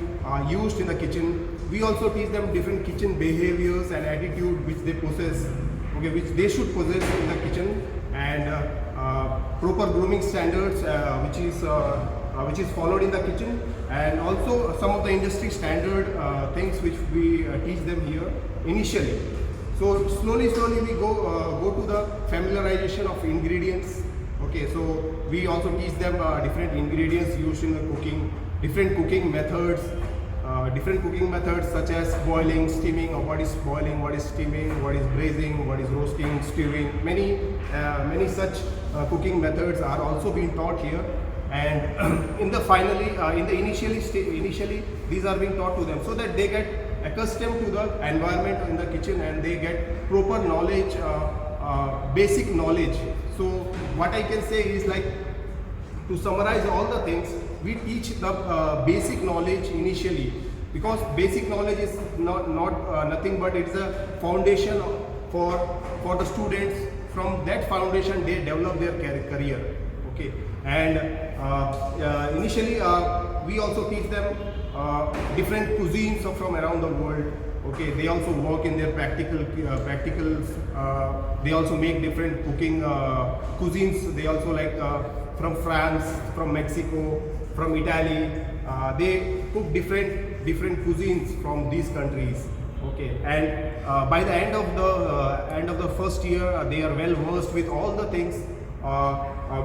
used in the kitchen. We also teach them different kitchen behaviors and attitude which they possess, okay, which they should possess in the kitchen, and proper grooming standards which is followed in the kitchen, and also some of the industry standard things which we teach them here initially. So slowly we go to the familiarization of ingredients. Okay, so we also teach them different ingredients used in the cooking, different cooking methods such as boiling, steaming, or what is boiling, what is steaming, what is braising, what is roasting, stewing. Many such cooking methods are also being taught here. And initially these are being taught to them so that they get accustomed to the environment in the kitchen and they get proper knowledge, basic knowledge. So what I can say is, like, to summarize all the things, we teach the basic knowledge initially, because basic knowledge is not nothing but it's a foundation for the students. From that foundation they develop their career. Okay, and initially we also teach them different cuisines from around the world. Okay, they also work in their practicals. They also make different cooking cuisines. They also, like, from France, from Mexico, from Italy. They cook different cuisines from these countries. Okay, and by the end of the first year, they are well versed with all the things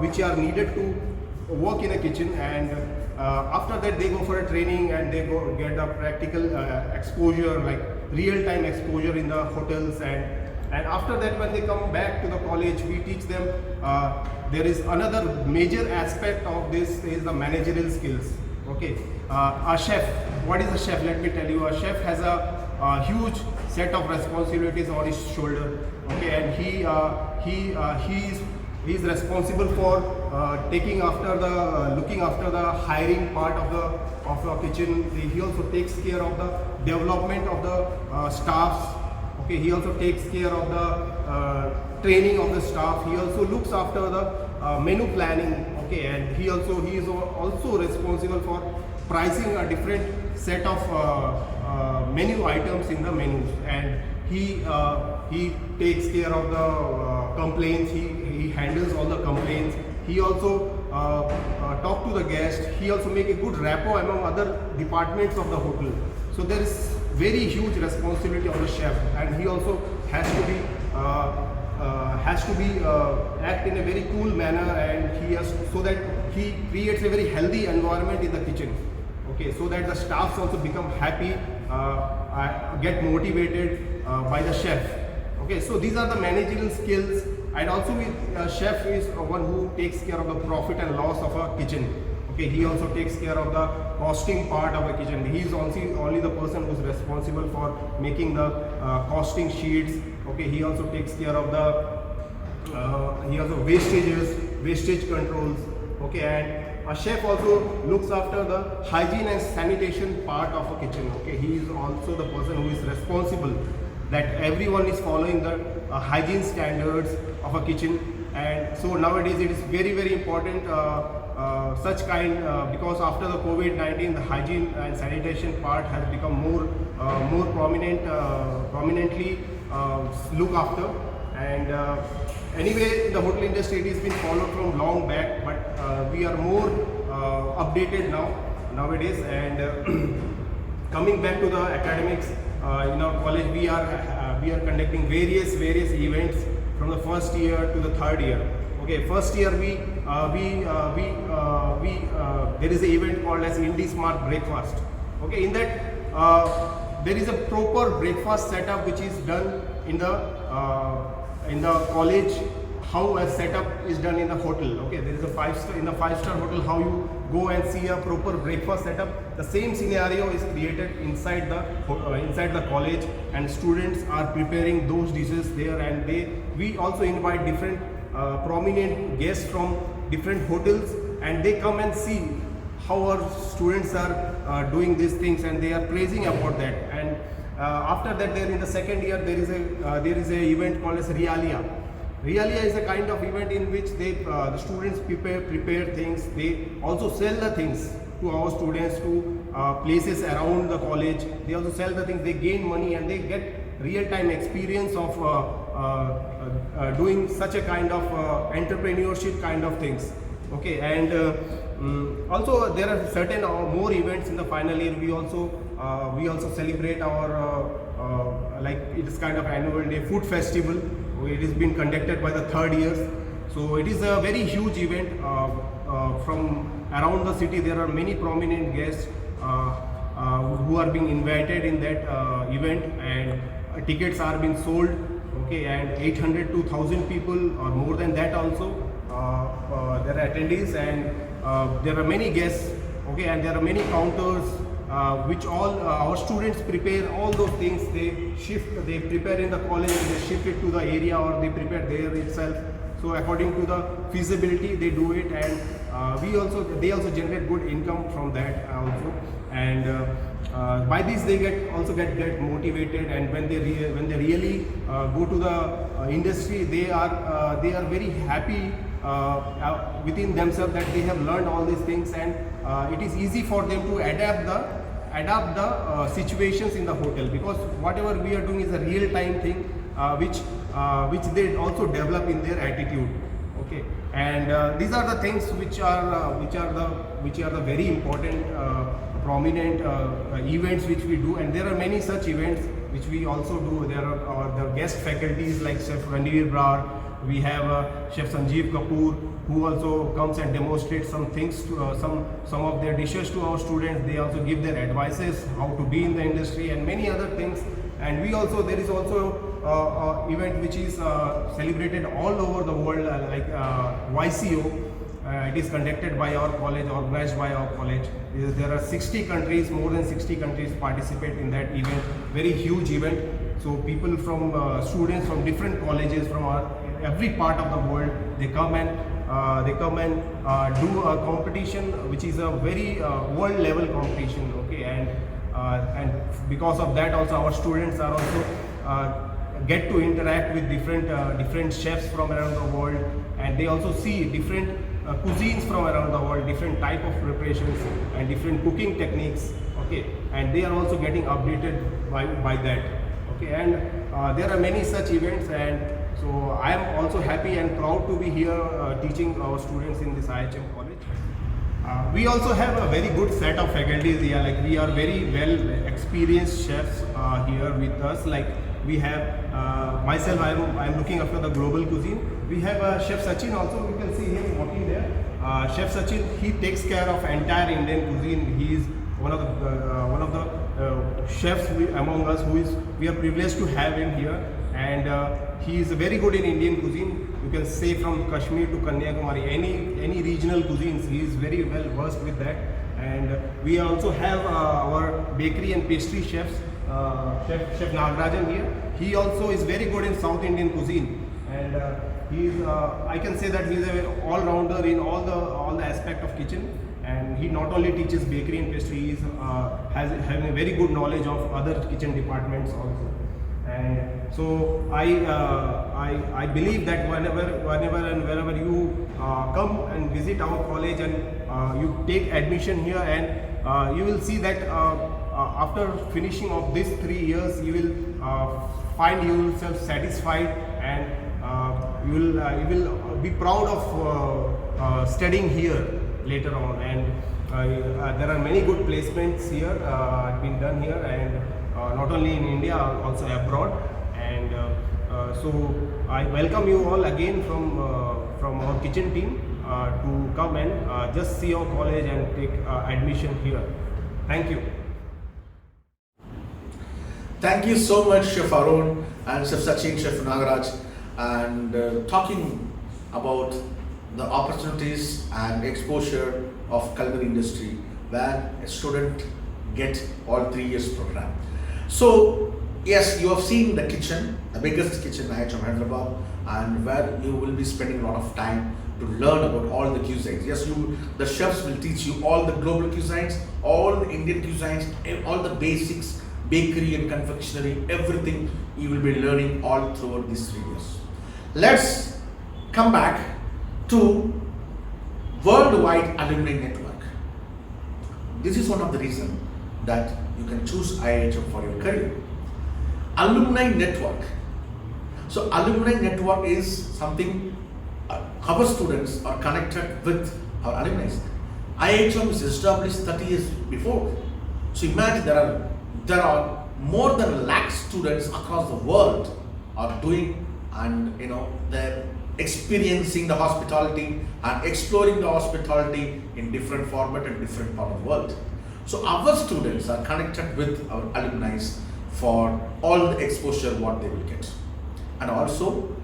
which are needed to work in a kitchen, and after that they go for a training and they get a practical exposure, like real-time exposure in the hotels, and after that when they come back to the college, we teach them there is another major aspect of this is the managerial skills. Okay, a chef, what is a chef? Let me tell you, a chef has a huge set of responsibilities on his shoulder. Okay, and he is responsible for looking after the hiring part of the kitchen. He also takes care of the development of the staffs. Okay, he also takes care of the training of the staff. He also looks after the menu planning. Okay, and he is also responsible for pricing a different set of menu items in the menus, and he takes care of the complaints. He handles all the complaints. He also talk to the guest. He also make a good rapport among other departments of the hotel. So there is very huge responsibility on the chef, and he also has to be act in a very cool manner, and so that he creates a very healthy environment in the kitchen. Okay, so that the staffs also become happy, get motivated by the chef. Okay, so these are the managerial skills, and also chef is one who takes care of the profit and loss of a kitchen. Okay, he also takes care of the costing part of the kitchen. He is only the person who is responsible for making the costing sheets. Okay, he also takes care of the wastage controls. Okay, and a chef also looks after the hygiene and sanitation part of a kitchen. Okay, he is also the person who is responsible that everyone is following the hygiene standards of a kitchen. And so nowadays it is very important such kind because after the COVID-19, the hygiene and sanitation part has become more prominently looked after. And anyway, the hotel industry, it has been followed from long back, but we are more updated nowadays. And coming back to the academics, in our college we are conducting various events from the first year to the third year. Okay, first year there is an event called as Indie Smart Breakfast. Okay, in that there is a proper breakfast setup which is done in the college, how a setup is done in the hotel. Okay, there is a five-star hotel, how you go and see a proper breakfast setup. The same scenario is created inside the college, and students are preparing those dishes there. And we also invite different prominent guests from different hotels, and they come and see how our students are doing these things, and they are praising about that. And after that, there in the second year there is a event called as Realia. Realia is a kind of event in which the students prepare things. They also sell the things to our students to places around the college. They also sell the things. They gain money and they get real-time experience of doing such a kind of entrepreneurship kind of things. Okay, and also there are certain more events in the final year. We also celebrate our like it is kind of annual day food festival. It is being conducted by the third years. So it is a very huge event from around the city. There are many prominent guests who are being invited in that event, and tickets are being sold. Okay, and 800 to 1,000 people or more than that also there are attendees, and there are many guests. Okay, and there are many counters which all our students prepare all those things. They prepare in the college, they shift it to the area, or they prepare there itself. So according to the feasibility, they do it, and they also generate good income from that also. And by this they also get motivated, and when they really go to the industry, they are very happy within themselves that they have learned all these things, and it is easy for them to adapt the situations in the hotel, because whatever we are doing is a real time thing which they also develop in their attitude. Okay, and these are the things which are the very important prominent events which we do, and there are many such events which we also do. There are the guest faculties like Chef Ranveer Brar. We have Chef Sanjeev Kapoor, who also comes and demonstrates some things to some of their dishes to our students. They also give their advices how to be in the industry and many other things. And there is also event which is celebrated all over the world, like YCO. It is conducted by our college, organized by our college. There are 60 countries, more than 60 countries participate in that event. Very huge event. So people from students from different colleges from every part of the world, they come and do a competition which is a very world level competition. Okay, and because of that also our students are also get to interact with different chefs from around the world, and they also see different cuisines from around the world, different type of preparations and different cooking techniques. Okay, and they are also getting updated by that. Okay, and there are many such events, and so I am also happy and proud to be here teaching our students in this IHM college. We also have a very good set of faculties here. Like we are very well experienced chefs here with us. Like we have myself, I am looking after the global cuisine. We have Chef Sachin also. You can see him walking there. Chef Sachin, he takes care of entire Indian cuisine. He is one of the chefs among us we are privileged to have him here, and he is very good in Indian cuisine. You can say from Kashmir to Kanyakumari, any regional cuisines, he is very well versed with that. And we also have our bakery and pastry chefs, Chef Nagarajan here. He also is very good in South Indian cuisine, and he is I can say that he is an all-rounder in all the aspect of kitchen. And he not only teaches bakery and pastry, he is having a very good knowledge of other kitchen departments also. And so I believe that whenever and wherever you come and visit our college and you take admission here, and you will see that after finishing of these 3 years, you will find yourself satisfied, and you will be proud of studying here later on. And there are many good placements here been done here, and not only in India, also abroad. And so I welcome you all again from our kitchen team to come and just see our college and take admission here. Thank you. Thank you so much, Chef Arun and Chef Sachin, Chef Nagaraj, and talking about the opportunities and exposure of culinary industry where a student get all 3 years program. So yes, you have seen the kitchen, the biggest kitchen in Iihm Hyderabad, and where you will be spending a lot of time to learn about all the cuisines. Yes, the chefs will teach you all the global cuisines, all the Indian cuisines, all the basics, bakery and confectionery, everything you will be learning all throughout these 3 years. Let's come back to worldwide alumni network. This is one of the reasons that you can choose IIHM for your career. Alumni network. So alumni network is something our students are connected with our alumni. IIHM is established 30 years before. So imagine there are more than 1 lakh students across the world are doing, and they're experiencing the hospitality and exploring the hospitality in different format and different part of the world. So our students are connected with our alumni for all the exposure what they will get. And also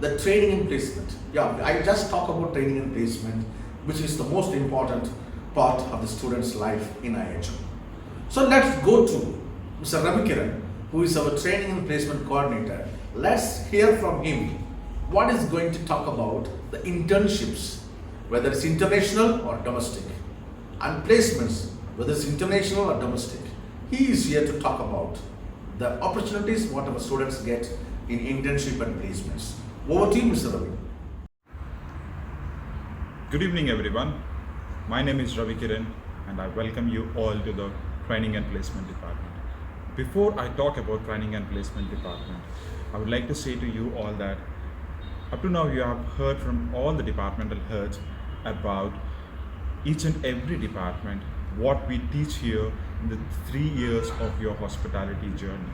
the training and placement. Yeah, I just talk about training and placement, which is the most important part of the student's life in IIHM. So let's go to Mr. Ravi Kiran, who is our training and placement coordinator. Let's hear from him what is going to talk about the internships, whether it's international or domestic, and placements, whether it's international or domestic. He is here to talk about the opportunities what our students get in internship and placements. Over to you, Mr. Ravi. Good evening, everyone. My name is Ravi Kiran, and I welcome you all to the Training and Placement Department. Before I talk about Training and Placement Department, I would like to say to you all that up to now you have heard from all the departmental heads about each and every department, what we teach here in the 3 years of your hospitality journey.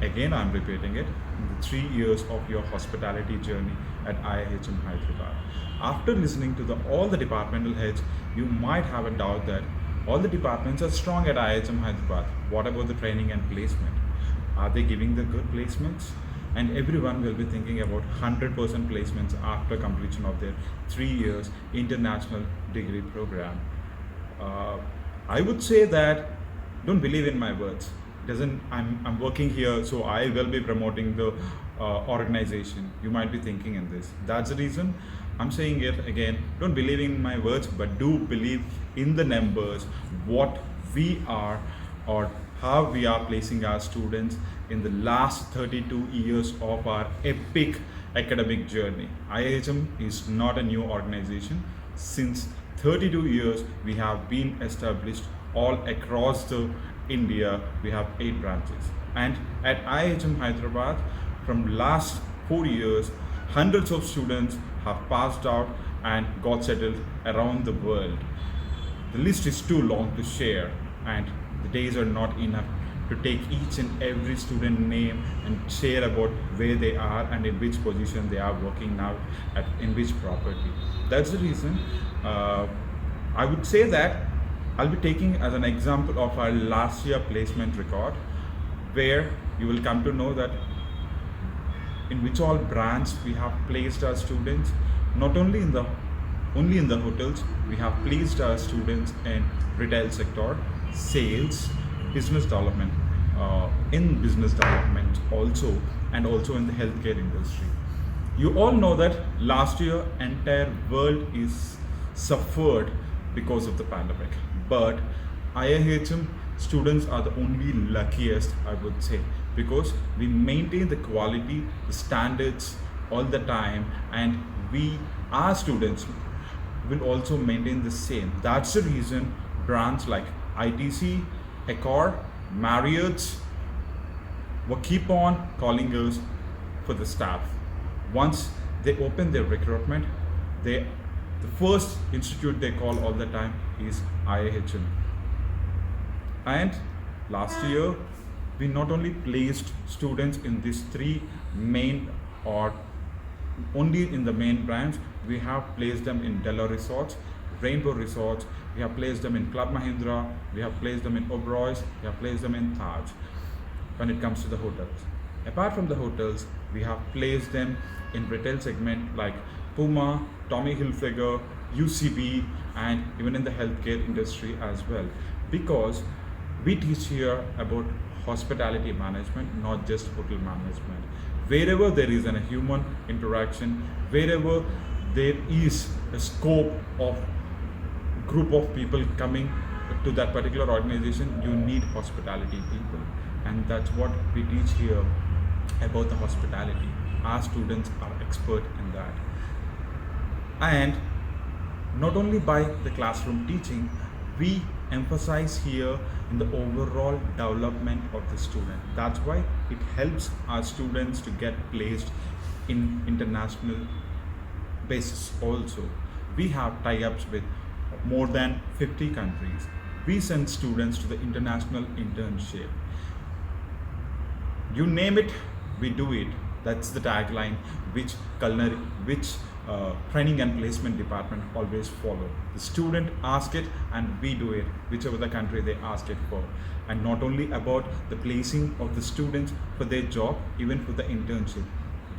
Again, I'm repeating it, in the 3 years of your hospitality journey at IIHM Hyderabad. After listening to all the departmental heads, you might have a doubt that all the departments are strong at IIHM Hyderabad. What about the training and placement? Are they giving the good placements? And everyone will be thinking about 100% placements after completion of their 3 years international degree program. I would say that don't believe in my words. I'm working here, so I will be promoting the organization. You might be thinking in this. That's the reason I'm saying it again. Don't believe in my words, but do believe in the numbers, what we are or how we are placing our students in the last 32 years of our epic academic journey. IIHM is not a new organization. Since 32 years, we have been established all across the India. We have 8 branches. And at IIHM Hyderabad, from last 4 years, hundreds of students have passed out and got settled around the world. The list is too long to share, and the days are not enough to take each and every student name and share about where they are and in which position they are working now in which property. That's the reason I would say that I'll be taking as an example of our last year placement record, where you will come to know that in which all brands we have placed our students. Not only in the hotels, we have placed our students in retail sector, sales, business development, in business development also, and also in the healthcare industry. You all know that last year entire world is suffered because of the pandemic, but IIHM students are the only luckiest, I would say, because we maintain the quality, the standards all the time, and our students will also maintain the same. That's the reason brands like ITC, Accor, Marriott will keep on calling us for the staff. Once they open their recruitment, the first institute they call all the time is IIHM. And last year, we not only placed students in these three main, or only in the main branch, we have placed them in Della Resorts, Rainbow Resorts, we have placed them in Club Mahindra, we have placed them in Oberoi's, we have placed them in Taj when it comes to the hotels. Apart from the hotels, we have placed them in retail segment like Puma, Tommy Hilfiger, UCB, and even in the healthcare industry as well. Because we teach here about hospitality management, not just hotel management. Wherever there is a human interaction, wherever there is a scope of group of people coming to that particular organization, you need hospitality people. And that's what we teach here about the hospitality. Our students are expert in that. And not only by the classroom teaching, we emphasize here in the overall development of the student. That's why it helps our students to get placed in international basis also. We have tie-ups with more than 50 countries. We send students to the international internship. You name it, we do it. That's the tagline which training and placement department always follow. The student ask it and we do it, whichever the country they ask it for. And not only about the placing of the students for their job, even for the internship.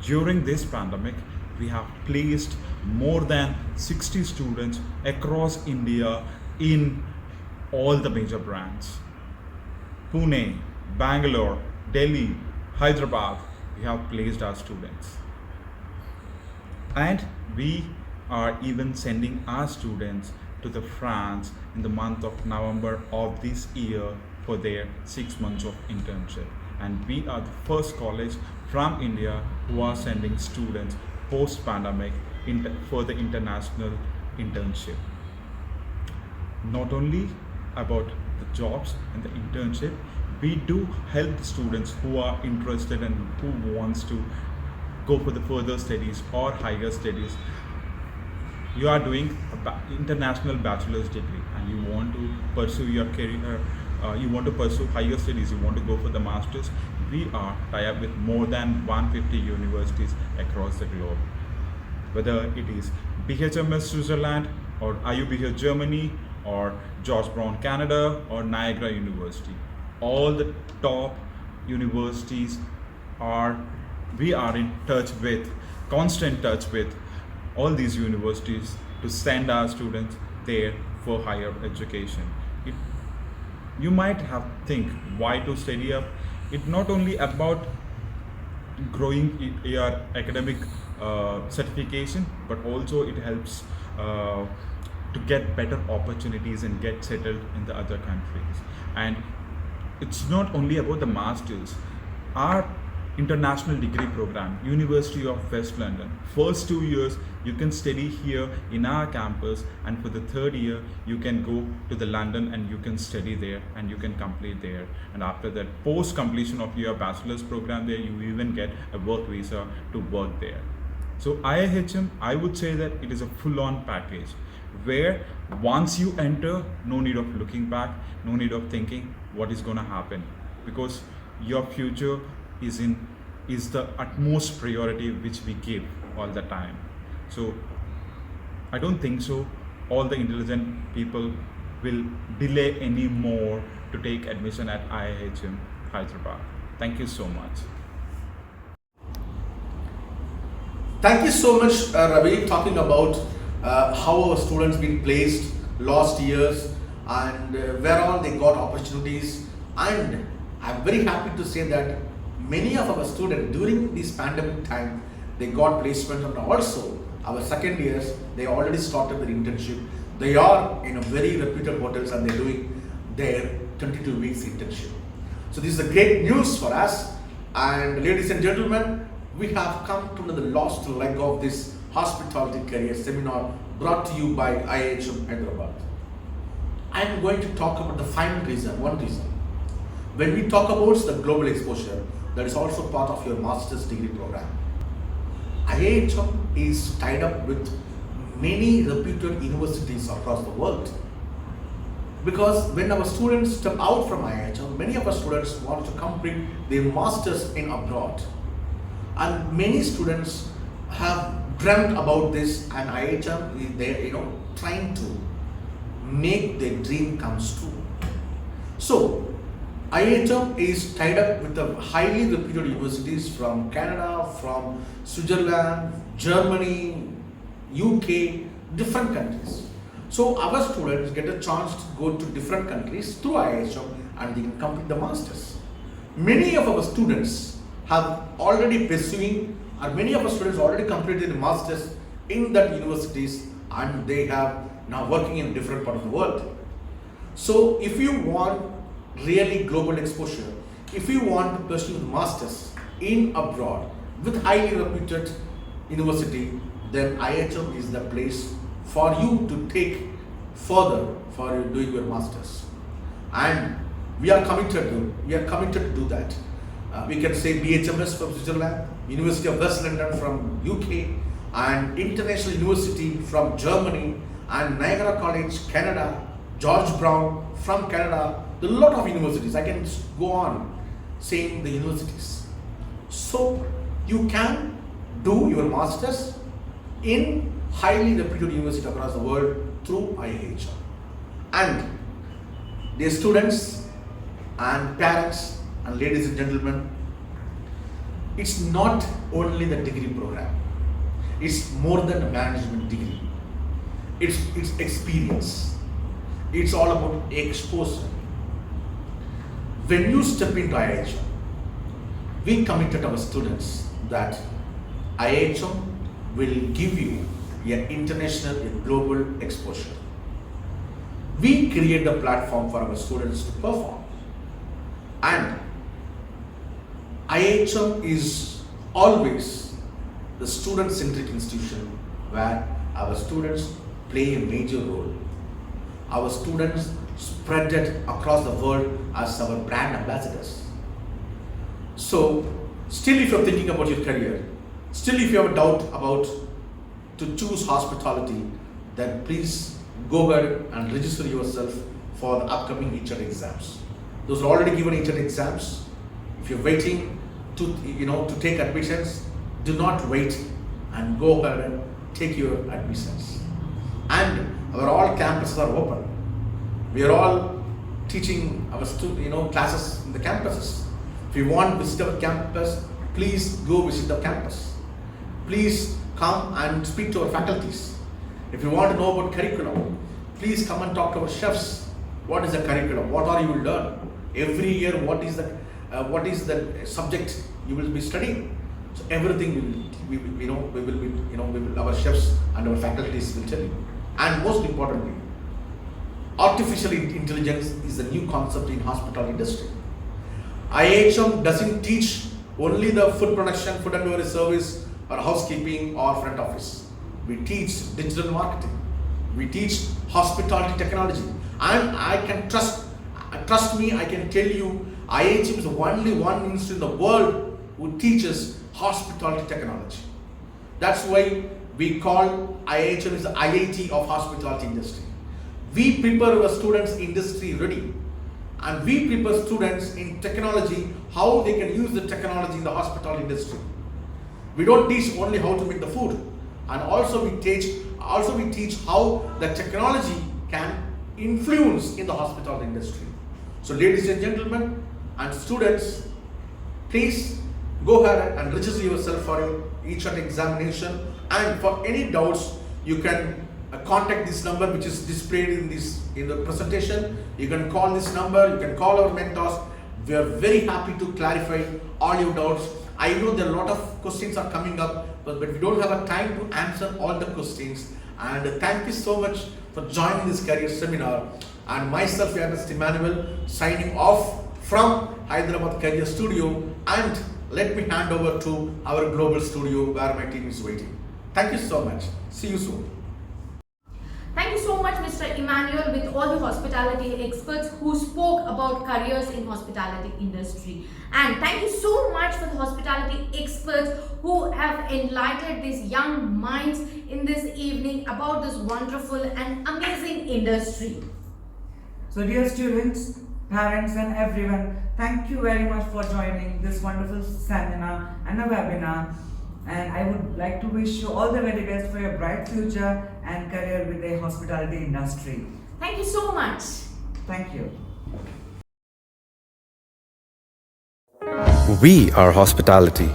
During this pandemic, we have placed more than 60 students across India in all the major brands. Pune, Bangalore, Delhi, Hyderabad, we have placed our students. And we are even sending our students to the France in the month of November of this year for their 6 months of internship. And we are the first college from India who are sending students post-pandemic for the international internship. Not only about the jobs and the internship, we do help the students who are interested and who wants to go for the further studies or higher studies. You are doing an international bachelor's degree and you want to pursue your career, you want to pursue higher studies, you want to go for the masters. We are tied up with more than 150 universities across the globe. Whether it is BHMS Switzerland or IUBH Germany or George Brown Canada or Niagara University. All the top universities we are in touch with, constant touch with all these universities to send our students there for higher education. You might have think why to study up. It's not only about growing your academic certification, but also it helps to get better opportunities and get settled in the other countries. And it's not only about the masters. Our international degree program, University of West London, first 2 years you can study here in our campus, and for the third year you can go to the London and you can study there and you can complete there. And after that, post completion of your bachelor's program there, you even get a work visa to work there. So IIHM, I would say that it is a full-on package where once you enter, no need of looking back, no need of thinking what is going to happen, because your future is the utmost priority which we give all the time. So I don't think so all the intelligent people will delay any more to take admission at IIHM Hyderabad. Thank you so much. Thank you so much, Ravi, talking about how our students been placed last years and where all they got opportunities. And I'm very happy to say that many of our students during this pandemic time, they got placement, and also our second years, they already started their internship. They are in a very reputed hotels and they're doing their 22 weeks internship. So this is a great news for us. And ladies and gentlemen, we have come to the last leg of this hospitality career seminar brought to you by Iihm Hyderabad. I am going to talk about the final reason, one reason. When we talk about the global exposure, that is also part of your master's degree program. IIHM is tied up with many reputed universities across the world. Because when our students step out from IIHM, many of our students want to complete their masters in abroad. And many students have dreamt about this, and IIHM is there, trying to make their dream comes true. So, IIHM is tied up with the highly reputed universities from Canada, from Switzerland, Germany, UK, different countries. So our students get a chance to go to different countries through IIHM and they can complete the masters. Many of our students have already pursuing, or many of our students already completed the masters in that universities, and they have now working in different part of the world. So if you want really global exposure, if you want to pursue the masters in abroad with highly reputed university, then IIHM is the place for you to take further for you doing your masters. And we are committed to do that. We can say BHMS from Switzerland, University of West London from UK, and International University from Germany, and Niagara College, Canada, George Brown from Canada, a lot of universities. I can go on saying the universities. So you can do your masters in highly reputed university across the world through IIHM. And dear students and parents and ladies and gentlemen, it's not only the degree program. It's more than a management degree. It's experience. It's all about exposure. When you step into IIHM, we committed our students that IIHM will give you an international and global exposure. We create the platform for our students to perform. And IIHM is always the student-centric institution where our students play a major role. Our students spread it across the world as our brand ambassadors. So, still if you're thinking about your career, still if you have a doubt about to choose hospitality, then please go ahead and register yourself for the upcoming HET exams. Those are already given HET exams. If you're waiting to take admissions, do not wait and go ahead and take your admissions. And our all campuses are open. We are all teaching our classes in the campuses. If you want to visit our campus, please go visit the campus. Please come and speak to our faculties. If you want to know about curriculum, please come and talk to our chefs. What is the curriculum? What are you will learn? Every year, what is the subject you will be studying? So everything our chefs and our faculties will tell you. And most importantly, artificial intelligence is a new concept in hospitality industry. IIHM doesn't teach only the food production, food and beverage service, or housekeeping or front office. We teach digital marketing. We teach hospitality technology. And I can trust me, I can tell you, IIHM is the only one institute in the world who teaches hospitality technology. That's why we call IIHM is the IIT of hospitality industry. We prepare our students industry ready, and we prepare students in technology, how they can use the technology in the hospitality industry. We don't teach only how to make the food, and also we teach how the technology can influence in the hospitality industry. So ladies and gentlemen and students, please go ahead and register yourself for your HET examination, and for any doubts you can contact this number which is displayed in the presentation. You can call this number, you can call our mentors. We are very happy to clarify all your doubts. I know there are a lot of questions are coming up, but we don't have a time to answer all the questions. And thank you so much for joining this career seminar. And myself, Ernest Emmanuel, signing off from Hyderabad Career Studio, and let me hand over to our global studio where my team is waiting. Thank you so much. See you soon. Thank you so much, Mr. Emmanuel, with all the hospitality experts who spoke about careers in hospitality industry. And thank you so much for the hospitality experts who have enlightened these young minds in this evening about this wonderful and amazing industry. So dear students, parents and everyone, thank you very much for joining this wonderful seminar and a webinar. And I would like to wish you all the very best for your bright future and career with the hospitality industry. Thank you so much. Thank you. We are hospitality.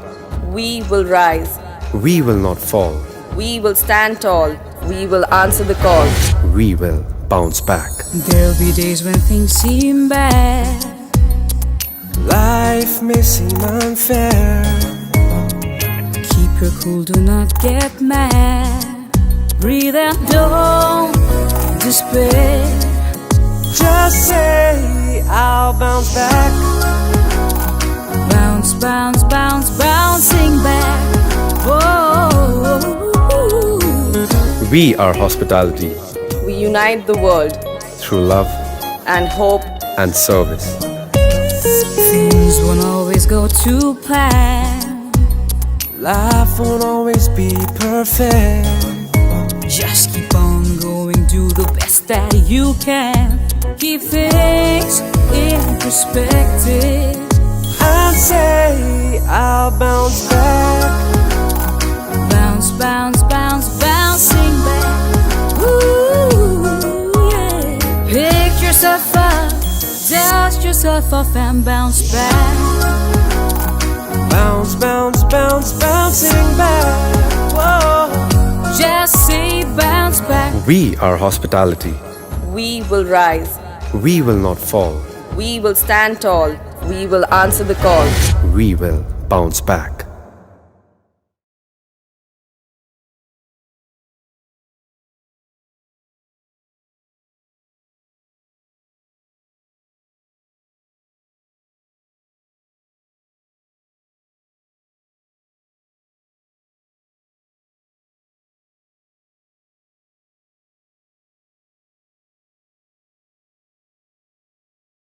We will rise. We will not fall. We will stand tall. We will answer the call. We will bounce back. There'll be days when things seem bad. Life may seem unfair. Keep your cool, do not get mad. Breathe out, don't despair. Just say, I'll bounce back. Bounce, bounce, bounce, bouncing back. Whoa. We are hospitality We unite the world through love and hope. and service. Things won't always go to plan. Life won't always be perfect. Just keep on going, do the best that you can. Keep things in perspective. And say, I'll bounce back. Bounce, bounce, bounce, bouncing back. Ooh, yeah. Pick yourself up, dust yourself off and bounce back. Bounce, bounce, bounce, bouncing back. Whoa. Just say bounce back. We are hospitality. We will rise. We will not fall. We will stand tall. We will answer the call. We will bounce back.